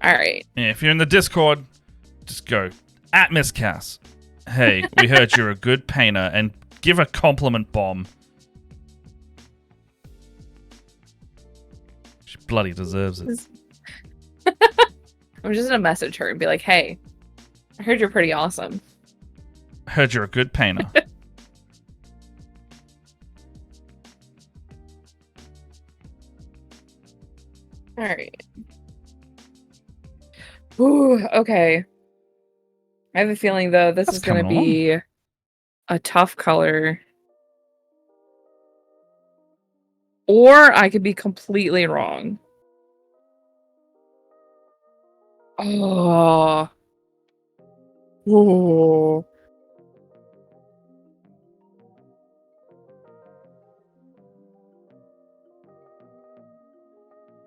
All right. Yeah, if you're in the Discord, just go at Miss Cass. Hey, we heard you're a good painter, and give a compliment bomb. She bloody deserves it. I'm just gonna message her and be like, "Hey, I heard you're pretty awesome. I heard you're a good painter." All right. Ooh, okay. I have a feeling though this is gonna be a tough color. Or I could be completely wrong. Oh. Ooh.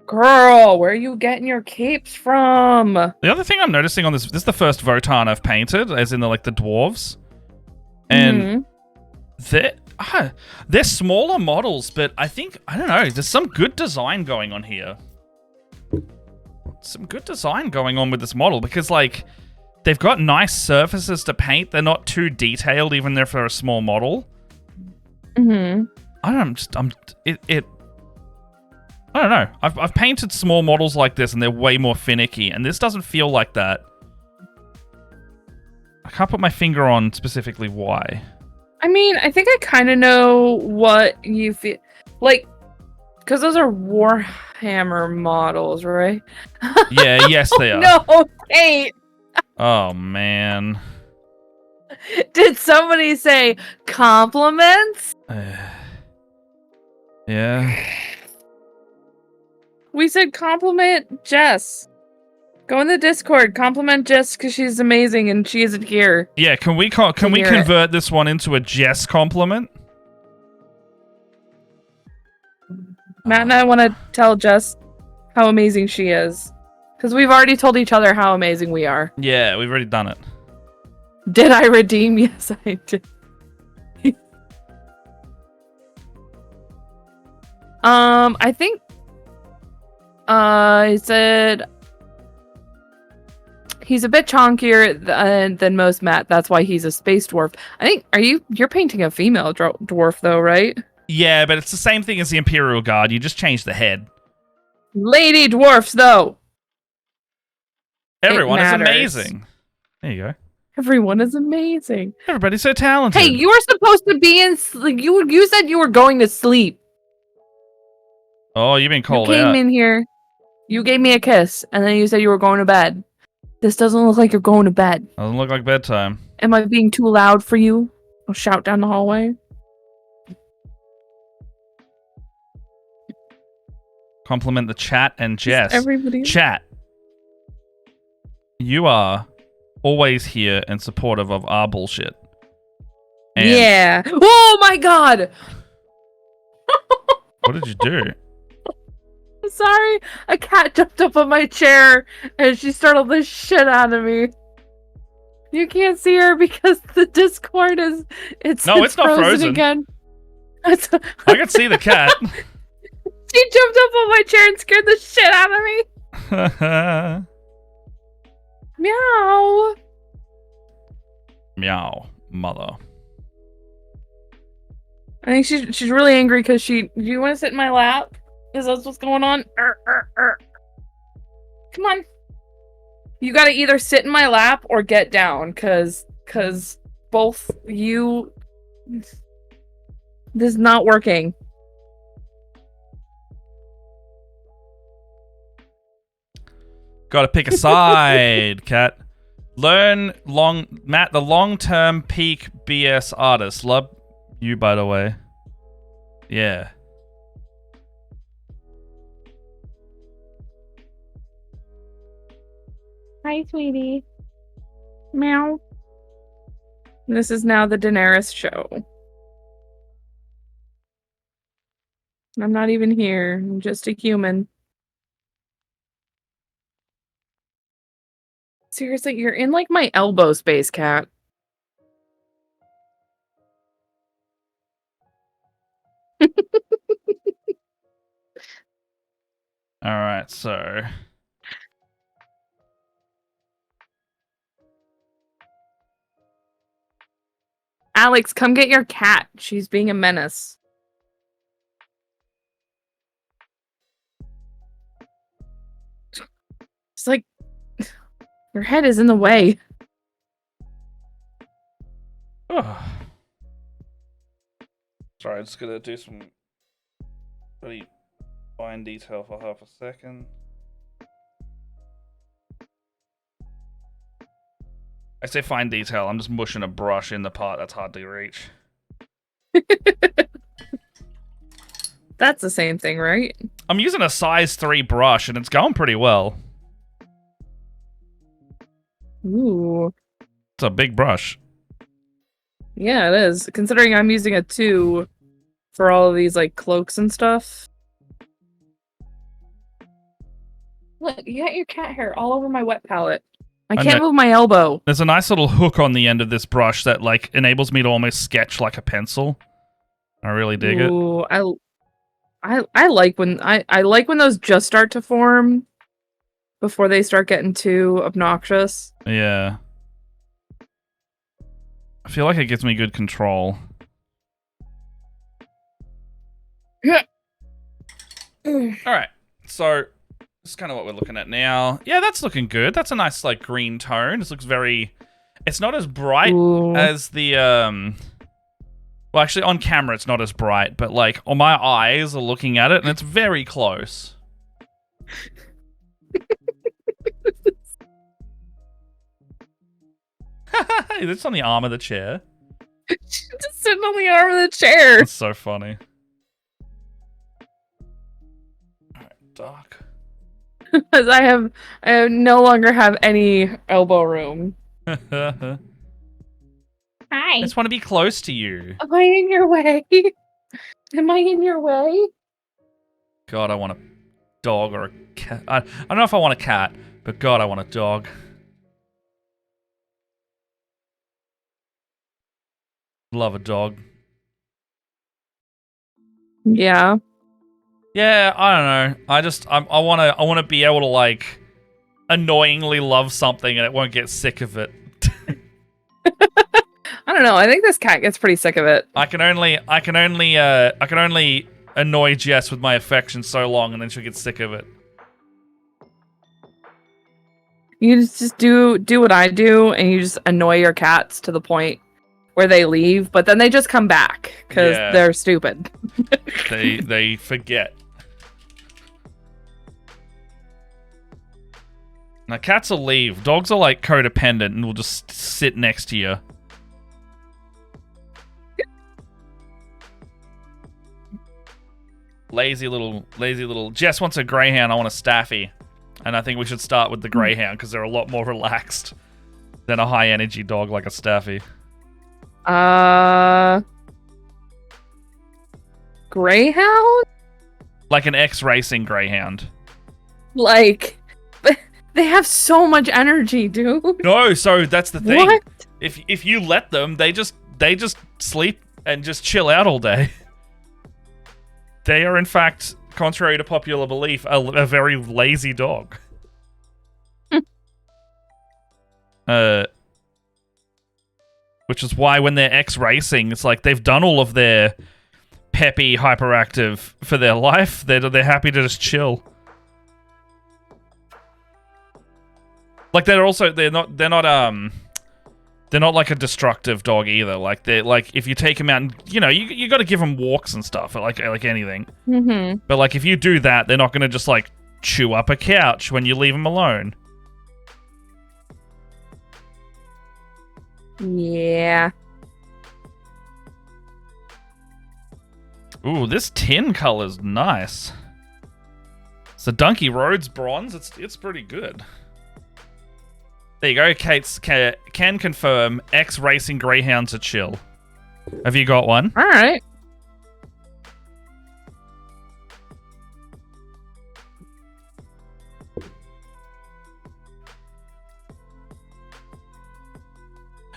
Girl, where are you getting your capes from? The other thing I'm noticing on this is the first Votann I've painted, as in the dwarves. And they're smaller models, but I don't know, there's some good design going on here. Some good design going on with this model, because they've got nice surfaces to paint. They're not too detailed, even if they're a small model. Mm-hmm. I don't know. I've painted small models like this, and they're way more finicky, and this doesn't feel like that. I can't put my finger on specifically why. I mean, I think I kind of know what you feel like, because those are Warhammer models, right? Yeah, yes, they are. No, paint. Oh man. Did somebody say compliments? Yeah. We said compliment Jess. Go in the Discord, compliment Jess because she's amazing and she isn't here. Yeah, can we convert this one into a Jess compliment? Matt and I want to tell Jess how amazing she is. Because we've already told each other how amazing we are. Yeah, we've already done it. Did I redeem? Yes, I did. I think I said he's a bit chonkier than most Matt. That's why he's a space dwarf. I think you're painting a female dwarf though, right? Yeah, but it's the same thing as the Imperial Guard. You just change the head. Lady dwarfs though. Everyone is amazing. There you go. Everyone is amazing. Everybody's so talented. Hey, you were supposed to be in. You said you were going to sleep. Oh, you've been called out. You came in here. You gave me a kiss, and then you said you were going to bed. This doesn't look like you're going to bed. Doesn't look like bedtime. Am I being too loud for you? I'll shout down the hallway. Compliment the chat and Jess. Everybody. Chat. You are always here and supportive of our bullshit. And yeah. Oh my god! What did you do? Sorry, a cat jumped up on my chair and she startled the shit out of me. You can't see her because the Discord is it's not frozen again. I can see the cat. She jumped up on my chair and scared the shit out of me. Meow. Meow, mother. I think she's really angry because do you want to sit in my lap? Is that what's going on? Come on. You gotta either sit in my lap or get down, cause both you... This is not working. Gotta pick a side, cat. Matt, the long-term peak BS artist. Love you, by the way. Yeah. Hi, sweetie. Meow. This is now the Daenerys show. I'm not even here. I'm just a human. Seriously, you're in like my elbow space, cat. Alright, so... Alex, come get your cat. She's being a menace. It's like... Your head is in the way. Oh. Sorry, I'm just gonna do some pretty fine detail for half a second. I say fine detail, I'm just mushing a brush in the part that's hard to reach. That's the same thing, right? I'm using a size 3 brush and it's going pretty well. Ooh. It's a big brush. Yeah, it is. Considering I'm using a 2 for all of these like cloaks and stuff. Look, you got your cat hair all over my wet palette. I can't move my elbow. There's a nice little hook on the end of this brush that like enables me to almost sketch like a pencil. I really dig it. I like when I like when those just start to form before they start getting too obnoxious. Yeah. I feel like it gives me good control. Alright, so this is kind of what we're looking at now. Yeah, that's looking good. That's a nice like green tone. This looks very... It's not as bright as the... Well, actually, on camera it's not as bright, but like on my eyes are looking at it and it's very close. It's on the arm of the chair. Just sitting on the arm of the chair. That's so funny. Alright, dark. Because I no longer have any elbow room. Hi. Hi. I just want to be close to you. Am I in your way? Am I in your way? God, I want a dog or a cat. I don't know if I want a cat, but God, I want a dog. Love a dog. Yeah. Yeah, I don't know. I want to be able to like annoyingly love something and it won't get sick of it. I don't know. I think this cat gets pretty sick of it. I can only annoy Jess with my affection so long and then she'll get sick of it. You just do what I do and you just annoy your cats to the point where they leave, but then they just come back because they're stupid. they forget. Now cats will leave. Dogs are like codependent and will just sit next to you. Lazy little. Jess wants a greyhound. I want a staffy, and I think we should start with the greyhound because they're a lot more relaxed than a high energy dog like a staffy. Greyhound? Like an X-racing greyhound. Like, they have so much energy, dude. No, so that's the thing. What? If you let them, they just sleep and just chill out all day. They are, in fact, contrary to popular belief, a very lazy dog. Which is why when they're X-racing, it's like they've done all of their peppy, hyperactive for their life. They're happy to just chill. Like they're not like a destructive dog either. Like they're like if you take them out and you got to give them walks and stuff like anything. Mm-hmm. But like if you do that, they're not going to just like chew up a couch when you leave them alone. Yeah. Ooh, this tin color's nice. It's a Donkey Roads bronze. It's pretty good. There you go. Kate's can confirm X Racing Greyhounds are chill. Have you got one? All right.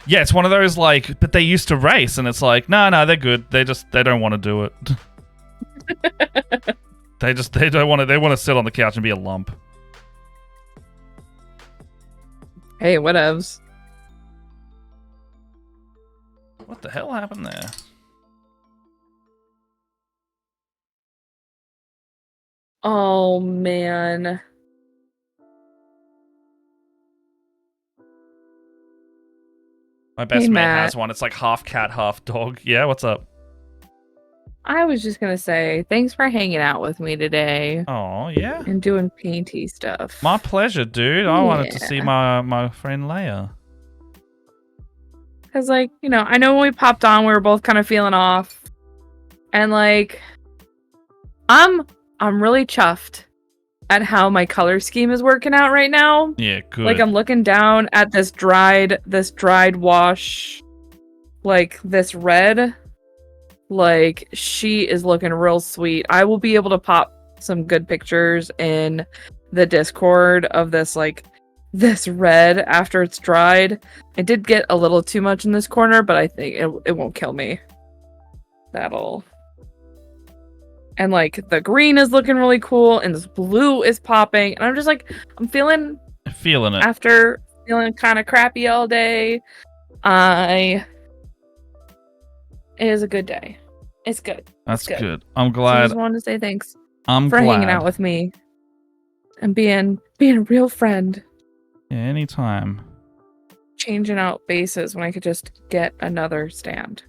Yeah, it's one of those like, but they used to race, and it's like, no, they're good. They don't want to do it. they don't want to. They want to sit on the couch and be a lump. Hey, whatevs. What the hell happened there? Oh, man. My best Hey, mate Matt. has one. It's like half cat, half dog. Yeah, what's up? I was just going to say, thanks for hanging out with me today. Oh, yeah. And doing painty stuff. My pleasure, dude. I wanted to Yeah. see my friend Leia. Because, like, I know when we popped on, we were both kind of feeling off. And, like, I'm really chuffed at how my color scheme is working out right now. Yeah, good. Like I'm looking down at this dried wash, like this red. Like she is looking real sweet. I will be able to pop some good pictures in the Discord of this this red after it's dried. It did get a little too much in this corner, but I think it won't kill me. That'll. And like the green is looking really cool, and this blue is popping, and I'm just like, I'm feeling it after feeling kind of crappy all day. It is a good day. It's good. That's it's good. I'm glad. So I just wanted to say thanks I'm for glad. hanging out with me and being a real friend. Yeah, anytime. Changing out bases when I could just get another stand.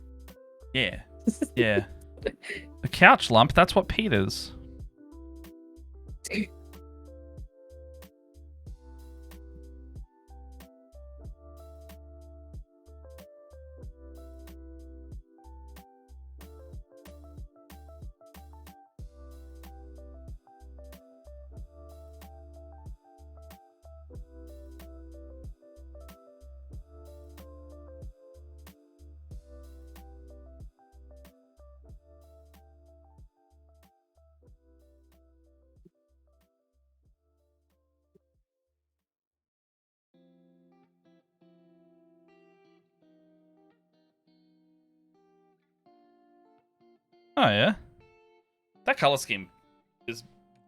Yeah. Yeah. A couch lump, that's what Pete is. Oh yeah, that color scheme is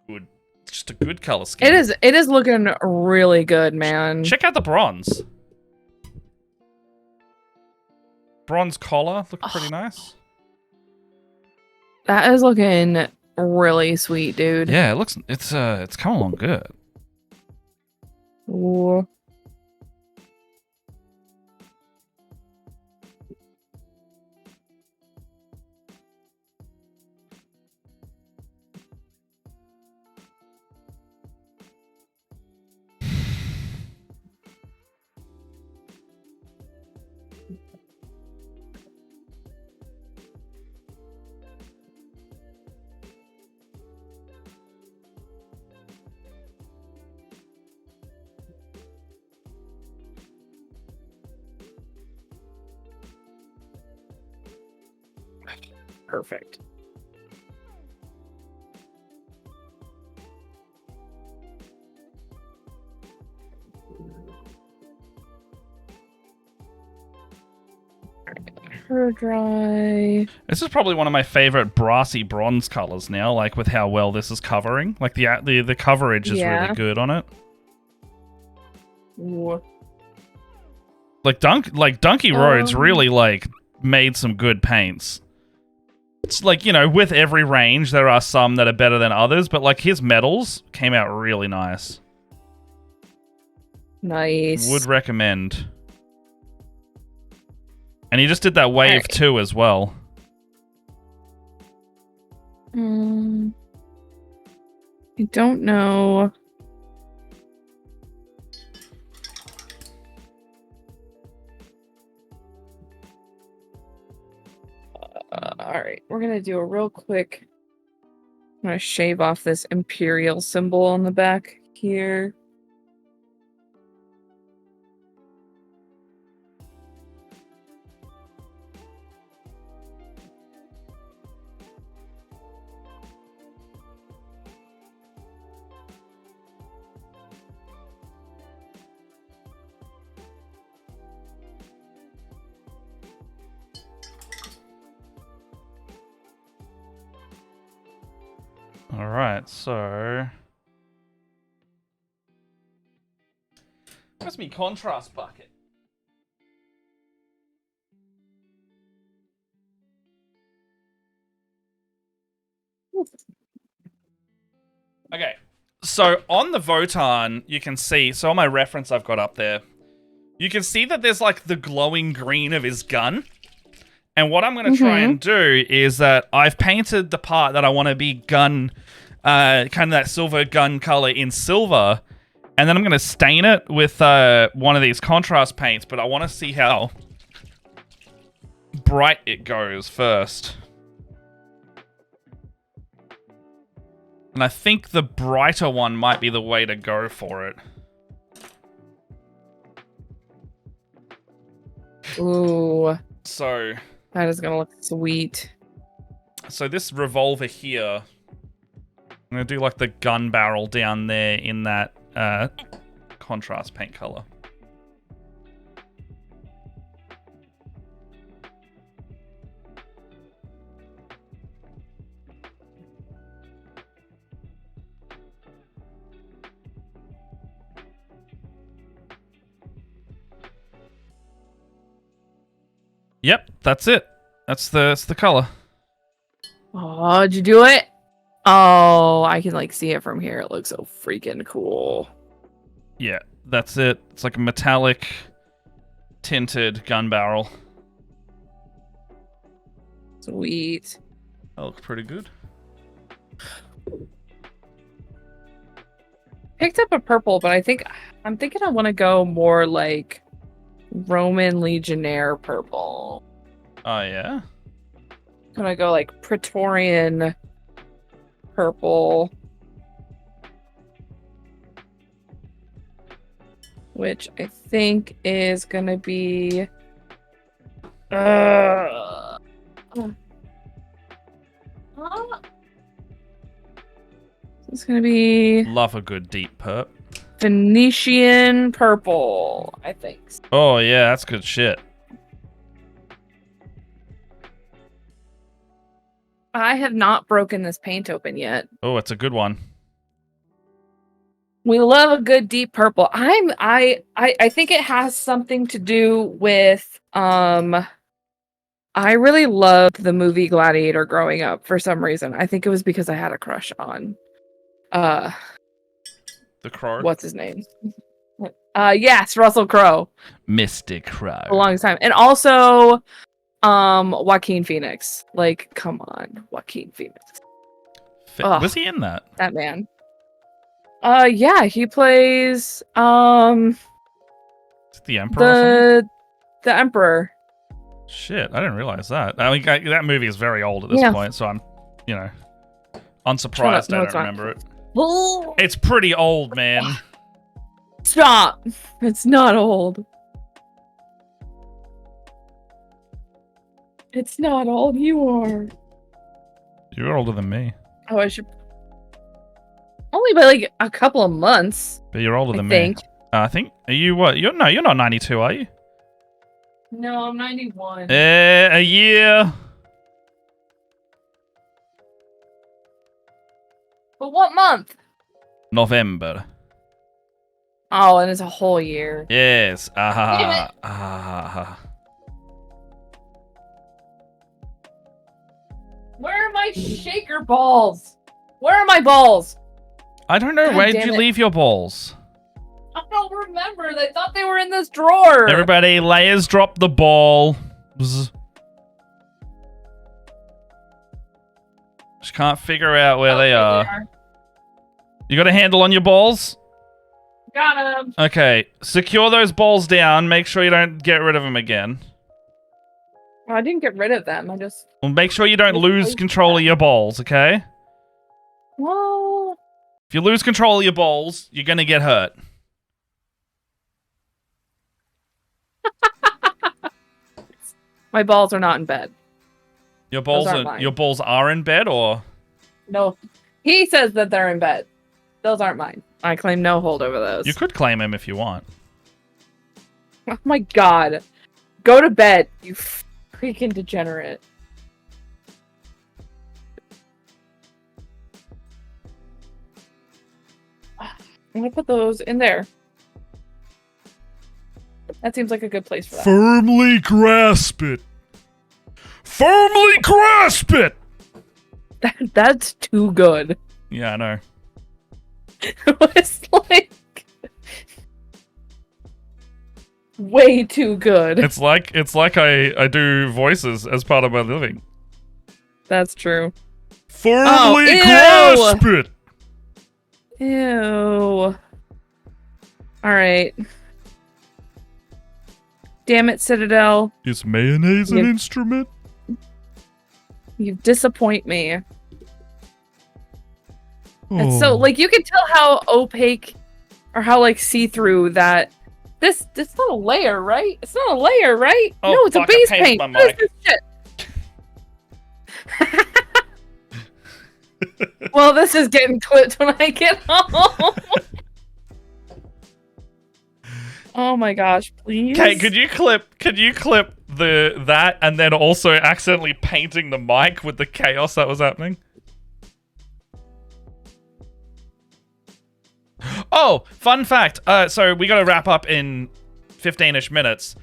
good. It's just a good color scheme. It is looking really good, man. Check out the bronze. Bronze collar, looking pretty nice. That is looking really sweet, dude. Yeah, it looks it's coming along good. Ooh. Perfect. Her dry. This is probably one of my favorite brassy bronze colors now, like with how well this is covering. Like the coverage is really good on it. Ooh. Like Donkey Roads really like made some good paints. It's like, you know, with every range there are some that are better than others, but like his metals came out really nice. Nice. Would recommend. And he just did that wave too as well. I don't know. Alright, we're gonna do a real quick. I'm gonna shave off this Imperial symbol on the back here. Alright, so... Where's my contrast bucket? Okay, so on the Votann, you can see, so on my reference I've got up there, you can see that there's like the glowing green of his gun. And what I'm going to try and do is that I've painted the part that I want to be gun, kind of that silver gun color in silver. And then I'm going to stain it with one of these contrast paints, but I want to see how bright it goes first. And I think the brighter one might be the way to go for it. Ooh. So That is gonna look sweet. So this revolver here, I'm gonna do like the gun barrel down there in that contrast paint color. Yep, that's it. That's the color. Oh, did you do it? Oh, I can like see it from here. It looks so freaking cool. Yeah, that's it. It's like a metallic tinted gun barrel. Sweet. That looks pretty good. Picked up a purple, but I'm thinking I want to go more like Roman Legionnaire purple. Oh yeah? Gonna go like Praetorian purple. Which I think is gonna be it's gonna be Love a good deep perp. Venetian purple, I think. Oh yeah, that's good shit. I have not broken this paint open yet. Oh, it's a good one. We love a good deep purple. I think it has something to do with I really loved the movie Gladiator growing up for some reason. I think it was because I had a crush on The Crow? what's his name? Yes, Russell Crowe. Mr. Crow. A long time. And also Joaquin Phoenix. Like, come on, Joaquin Phoenix. Ugh. Was he in that? That man. Yeah, he plays Is it the Emperor or something? the Emperor. Shit, I didn't realize that. I mean, that movie is very old at this point, so I'm, unsurprised I don't remember it. It's pretty old, man. Stop! It's not old. It's not old. You are. You're older than me. Oh, I should. Only by like a couple of months. But you're older than me. I think. Are you what? You're not 92, are you? No, I'm 91. A year. But what month? November. Oh, and it's a whole year. Yes. Damn it. Where are my shaker balls? Where are my balls? I don't know. God Where did damn you it. leave your balls? I don't remember. I thought they were in this drawer. Everybody, Layers drop the ball. Bzz. Just can't figure out where they are. You got a handle on your balls? Got them. Okay, secure those balls down. Make sure you don't get rid of them again. I didn't get rid of them. I just. Well, make sure you don't lose control of your balls, okay? Well. If you lose control of your balls, you're gonna get hurt. My balls are not in bed. Your balls are in bed, or No. He says that they're in bed. Those aren't mine. I claim no hold over those. you could claim him if you want. Oh my god. Go to bed, you freaking degenerate. I'm gonna put those in there. That seems like a good place for that. Firmly grasp it. Firmly grasp it. That's too good. Yeah, I know. It's like way too good. It's like I do voices as part of my living. That's true. Firmly grasp it. Ew. Alright. Damn it, Citadel. Is mayonnaise an instrument? You disappoint me. It's so like you can tell how opaque or how like see-through that this not a layer, right? It's not a layer, right? Oh, no, it's fuck, a base I painted paint. my What is mic. this shit? Well, this is getting clipped when I get home. Oh my gosh, please. Okay, could you clip that and then also accidentally painting the mic with the chaos that was happening? Oh, fun fact. So we got to wrap up in 15ish minutes.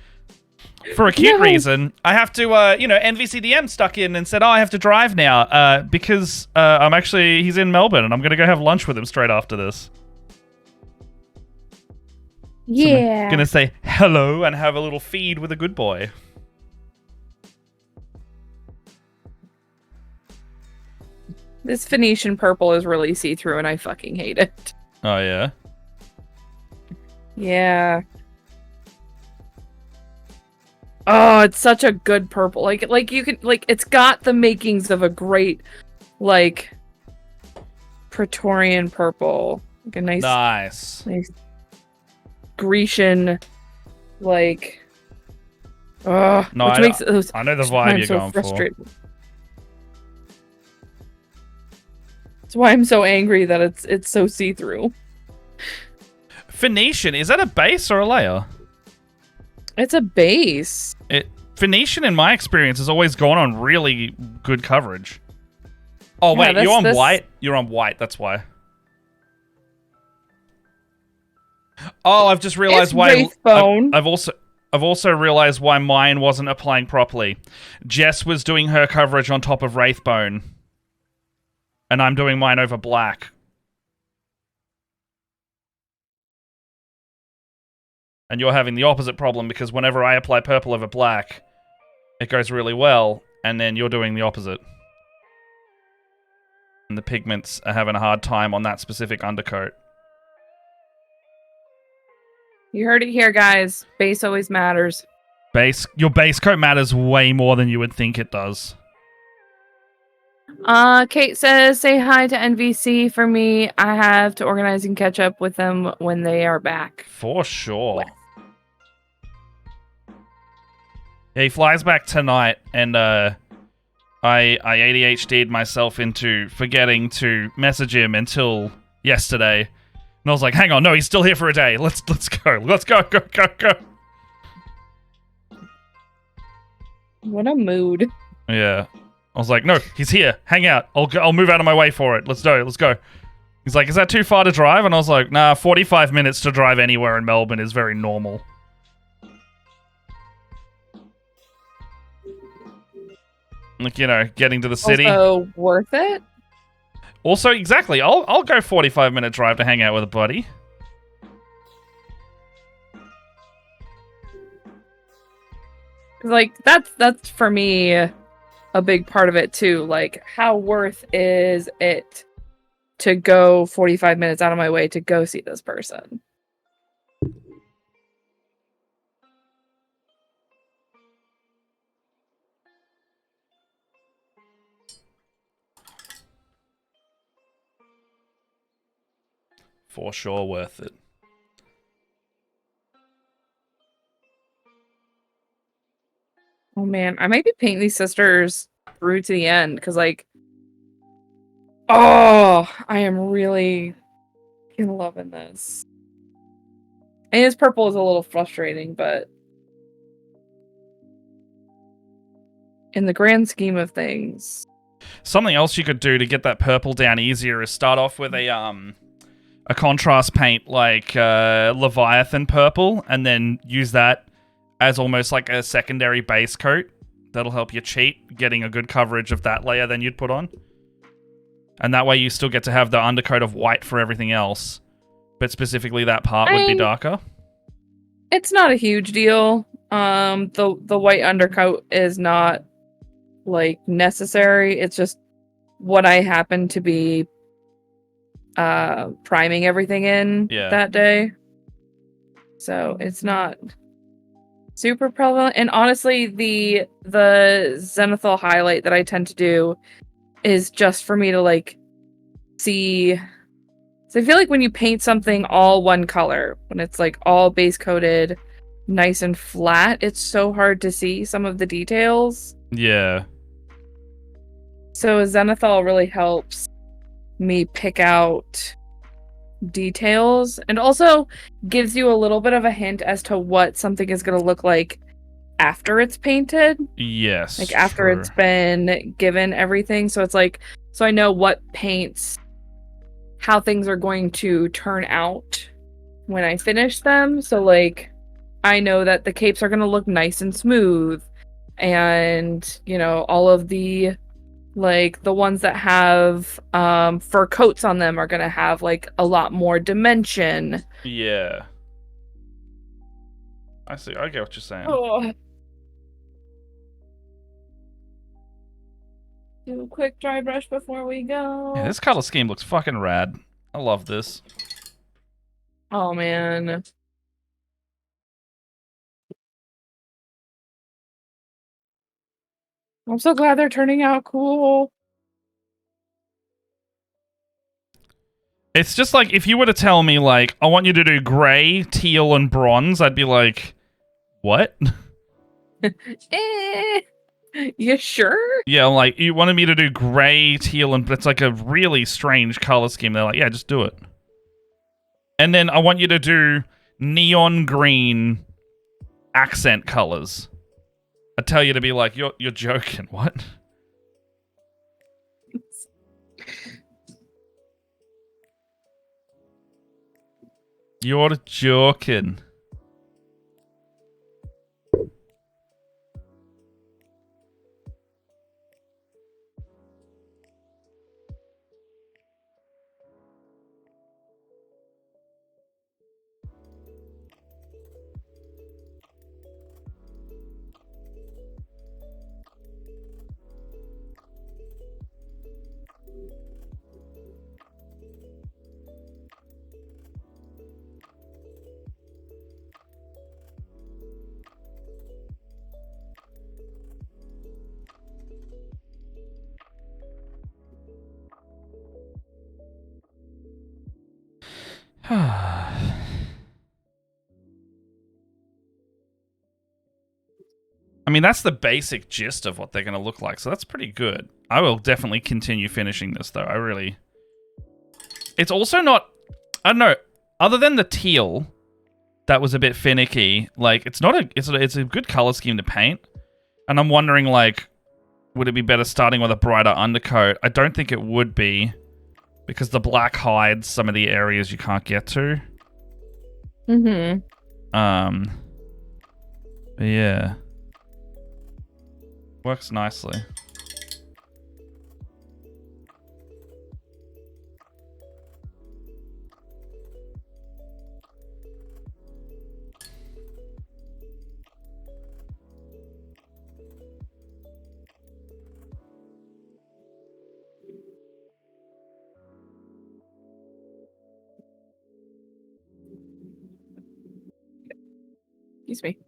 For a cute reason, I have to, NVCDM stuck in and said, I have to drive now, because he's in Melbourne and I'm going to go have lunch with him straight after this. Yeah. So I'm going to say hello and have a little feed with a good boy. This Phoenician purple is really see-through and I fucking hate it. Oh, yeah? Yeah. Oh, it's such a good purple. Like you can it's got the makings of a great like Praetorian purple. Like a nice Grecian like No, which makes those I know the vibe you're so going frustrated. For. That's why I'm so angry that it's so see-through. Phoenician, is that a base or a layer? It's a base. Phoenician, in my experience, has always gone on really good coverage. Oh, wait, you're on white? You're on white, that's why. Oh, I've just realized why... I've also realized why mine wasn't applying properly. Jess was doing her coverage on top of Wraithbone. And I'm doing mine over black. And you're having the opposite problem because whenever I apply purple over black, it goes really well, and then you're doing the opposite. And the pigments are having a hard time on that specific undercoat. You heard it here, guys. Base always matters. Your base coat matters way more than you would think it does. Kate says, say hi to NVC for me. I have to organize and catch up with them when they are back. For sure. Yeah, he flies back tonight, and I ADHD'd myself into forgetting to message him until yesterday. And I was like, hang on, no, he's still here for a day. Let's go. Let's go. What a mood. Yeah. I was like, no, he's here. Hang out. I'll move out of my way for it. Let's go. He's like, is that too far to drive? And I was like, nah, 45 minutes to drive anywhere in Melbourne is very normal. Like, getting to the city. Also worth it? Also, exactly. I'll go 45-minute drive to hang out with a buddy. Like, that's for me a big part of it too. Like, how worth is it to go 45 minutes out of my way to go see this person? For sure worth it. Oh man, I might be painting these sisters through to the end because, like, I am really loving this. And his purple is a little frustrating, but in the grand scheme of things, something else you could do to get that purple down easier is start off with a contrast paint like Leviathan purple, and then use that as almost like a secondary base coat. That'll help you cheat getting a good coverage of that layer than you'd put on. And that way you still get to have the undercoat of white for everything else. But specifically that part would be darker. It's not a huge deal. The white undercoat is not like necessary. It's just what I happen to be priming everything in that day. So it's not super prevalent. And honestly, the Zenithal highlight that I tend to do is just for me to like see. So I feel like when you paint something all one color, when it's like all base coated, nice and flat, it's so hard to see some of the details. Yeah. So Zenithal really helps me pick out details and also gives you a little bit of a hint as to what something is going to look like after it's painted. Yes. Like after true. it's been given everything. So it's like, so I know what paints, how things are going to turn out when I finish them. So like, I know that the capes are going to look nice and smooth. And, you know, all of the, like, the ones that have fur coats on them are going to have, like, a lot more dimension. Yeah. I see. I get what you're saying. Oh. Do a quick dry brush before we go. Yeah, this color scheme looks fucking rad. I love this. Oh, man. I'm so glad they're turning out cool. It's just like, if you were to tell me, like, I want you to do gray, teal, and bronze, I'd be like, what? You sure? Yeah, like, you wanted me to do gray, teal, and it's like a really strange color scheme. They're like, yeah, just do it. And then I want you to do neon green accent colors. I tell you to be like, you're joking. What? You're joking. I mean, that's the basic gist of what they're going to look like, so that's pretty good. I will definitely continue finishing this, though. It's also not... I don't know. Other than the teal, that was a bit finicky. Like, it's a good color scheme to paint. And I'm wondering, like, would it be better starting with a brighter undercoat? I don't think it would be, because the black hides some of the areas you can't get to. Mm-hmm. But yeah. Works nicely. Excuse me.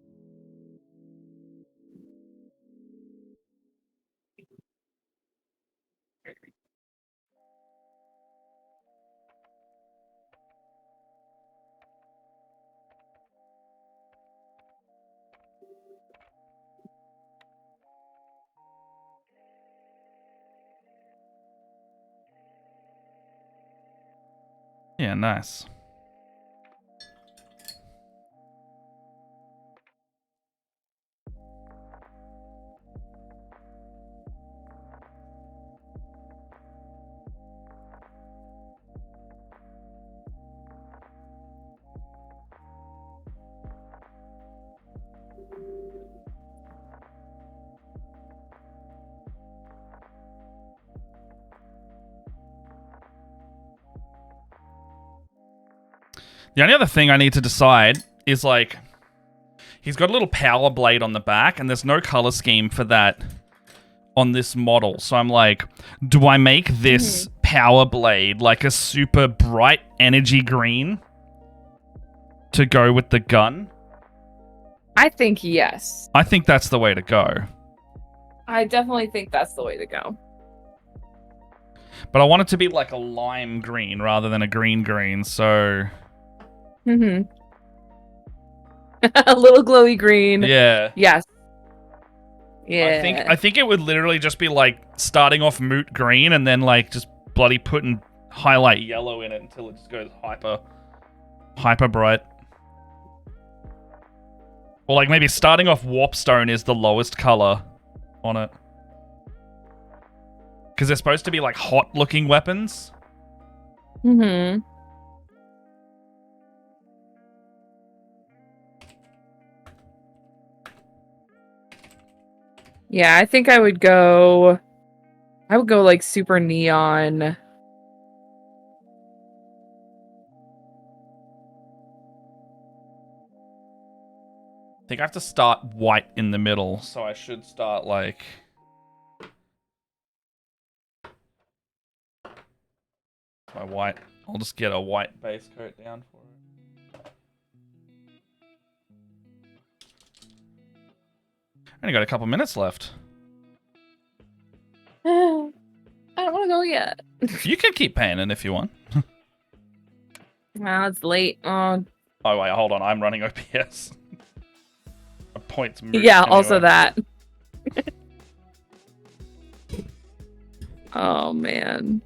Yeah, nice. The only other thing I need to decide is, like, he's got a little power blade on the back, and there's no color scheme for that on this model. So I'm like, do I make this power blade like a super bright energy green to go with the gun? I think yes. I think that's the way to go. I definitely think that's the way to go. But I want it to be like a lime green rather than a green, so... Mm-hmm. A little glowy green. Yeah. Yes. Yeah. I think it would literally just be like starting off moot green and then like just bloody putting highlight yellow in it until it just goes hyper bright. Or like maybe starting off warpstone is the lowest color on it. Because they're supposed to be like hot looking weapons. Mm-hmm. Yeah, I think I would go like super neon. I think I have to start white in the middle, so I should start like... my white. I'll just get a white base coat down for it. Only got a couple minutes left. I don't want to go yet. You can keep painting if you want. Well, it's late. Oh, wait, hold on. I'm running OPS. A point's moved yeah, anyway. also that. Oh, man.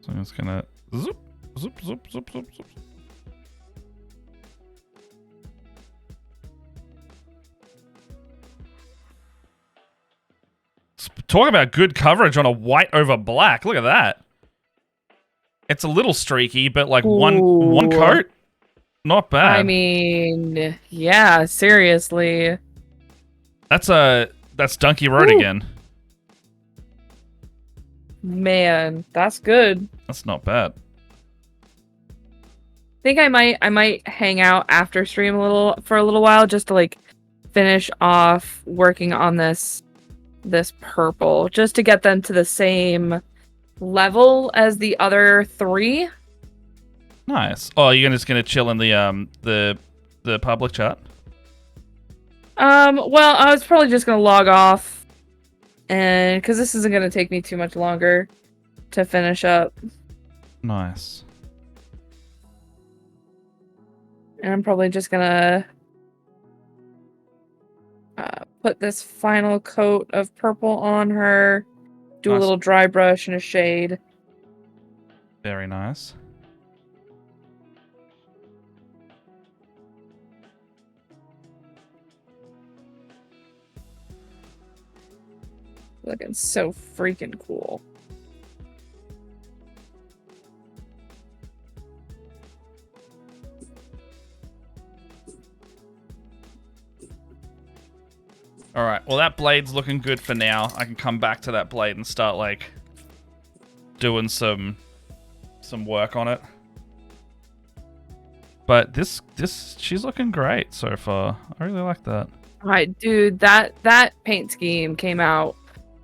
So I'm just gonna zoop, zoop, zoop, zoop, zoop, zoop. Talk about good coverage on a white over black. Look at that. It's a little streaky, but like one coat, not bad. I mean, yeah, seriously. That's Donkey Road again. Man, that's good. That's not bad. I think I might hang out after stream for a little while just to like finish off working on this purple, just to get them to the same level as the other 3. Nice. Oh, you're just gonna chill in the public chat? Well, I was probably just gonna log off, and because this isn't gonna take me too much longer to finish up. Nice. And I'm probably just gonna put this final coat of purple on her, do a Nice. little dry brush and a shade. Very nice. Looking so freaking cool. Alright, well that blade's looking good for now. I can come back to that blade and start, like, doing some work on it. But she's looking great so far. I really like that. Alright, dude, that paint scheme came out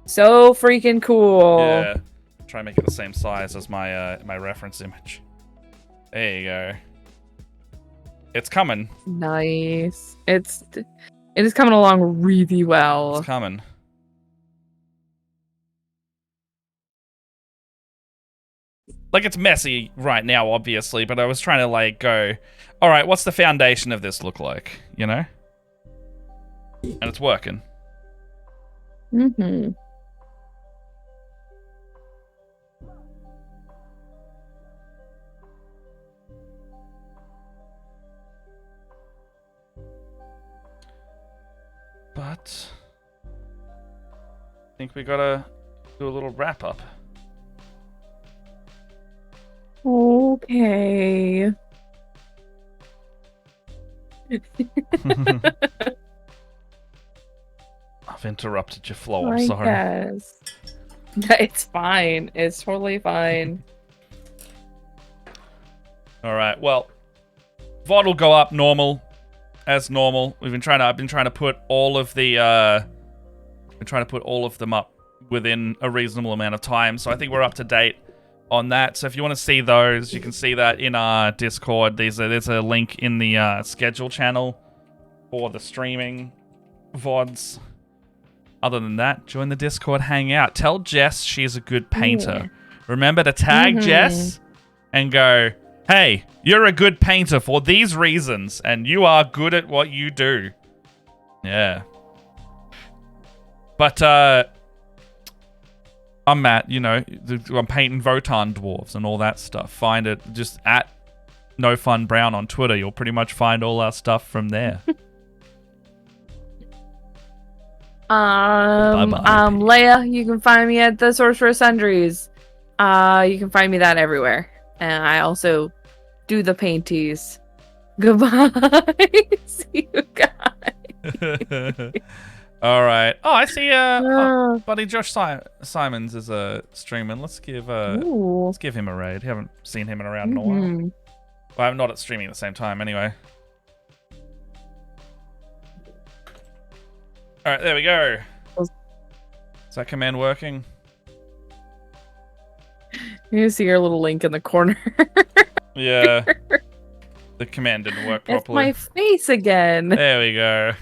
so freaking cool. Yeah. Try and make it the same size as my my reference image. There you go. It's coming. Nice. It is coming along really well. It's coming. Like, it's messy right now, obviously, but I was trying to, like, go, alright, what's the foundation of this look like? You know? And it's working. Mm-hmm. But I think we gotta do a little wrap up. Okay. I've interrupted your flow. I'm I sorry. guess. It's fine. It's totally fine. All right. Well, VOD will go up normal, as normal. I've been trying to put all of the them up within a reasonable amount of time. So I think we're up to date on that. So if you want to see those, you can see that in our Discord. There's a link in the schedule channel for the streaming VODs. Other than that, join the Discord, hang out. Tell Jess she's a good painter. Yeah. Remember to tag Jess and go, hey, you're a good painter for these reasons, and you are good at what you do. Yeah. But, I'm Matt, you know, I'm painting Votan dwarves and all that stuff. Find it just at NoFunBrown on Twitter. You'll pretty much find all our stuff from there. Leia, you can find me at the Sorcerer Sundries. You can find me that everywhere. And I also do the painties. Goodbye. See you guys. All right. Oh, I see. Buddy Josh Simons is streaming. Let's give him a raid. Haven't seen him around in a while. Well, I'm not at streaming at the same time, anyway. All right, there we go. Is that command working? You see your little link in the corner. Yeah. The command didn't work properly. It's my face again. There we go.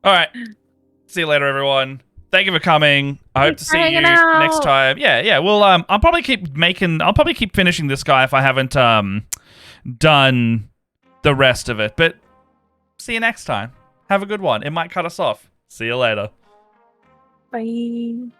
All right. See you later, everyone. Thank you for coming. I hope to see you next time. Yeah. Well, I'll probably keep finishing this guy if I haven't done the rest of it. But see you next time. Have a good one. It might cut us off. See you later. Bye.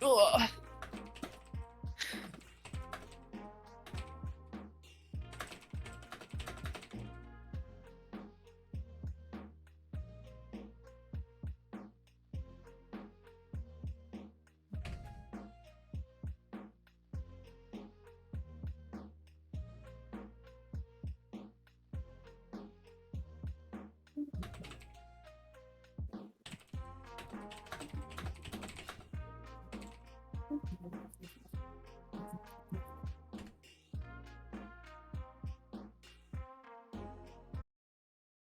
Ugh.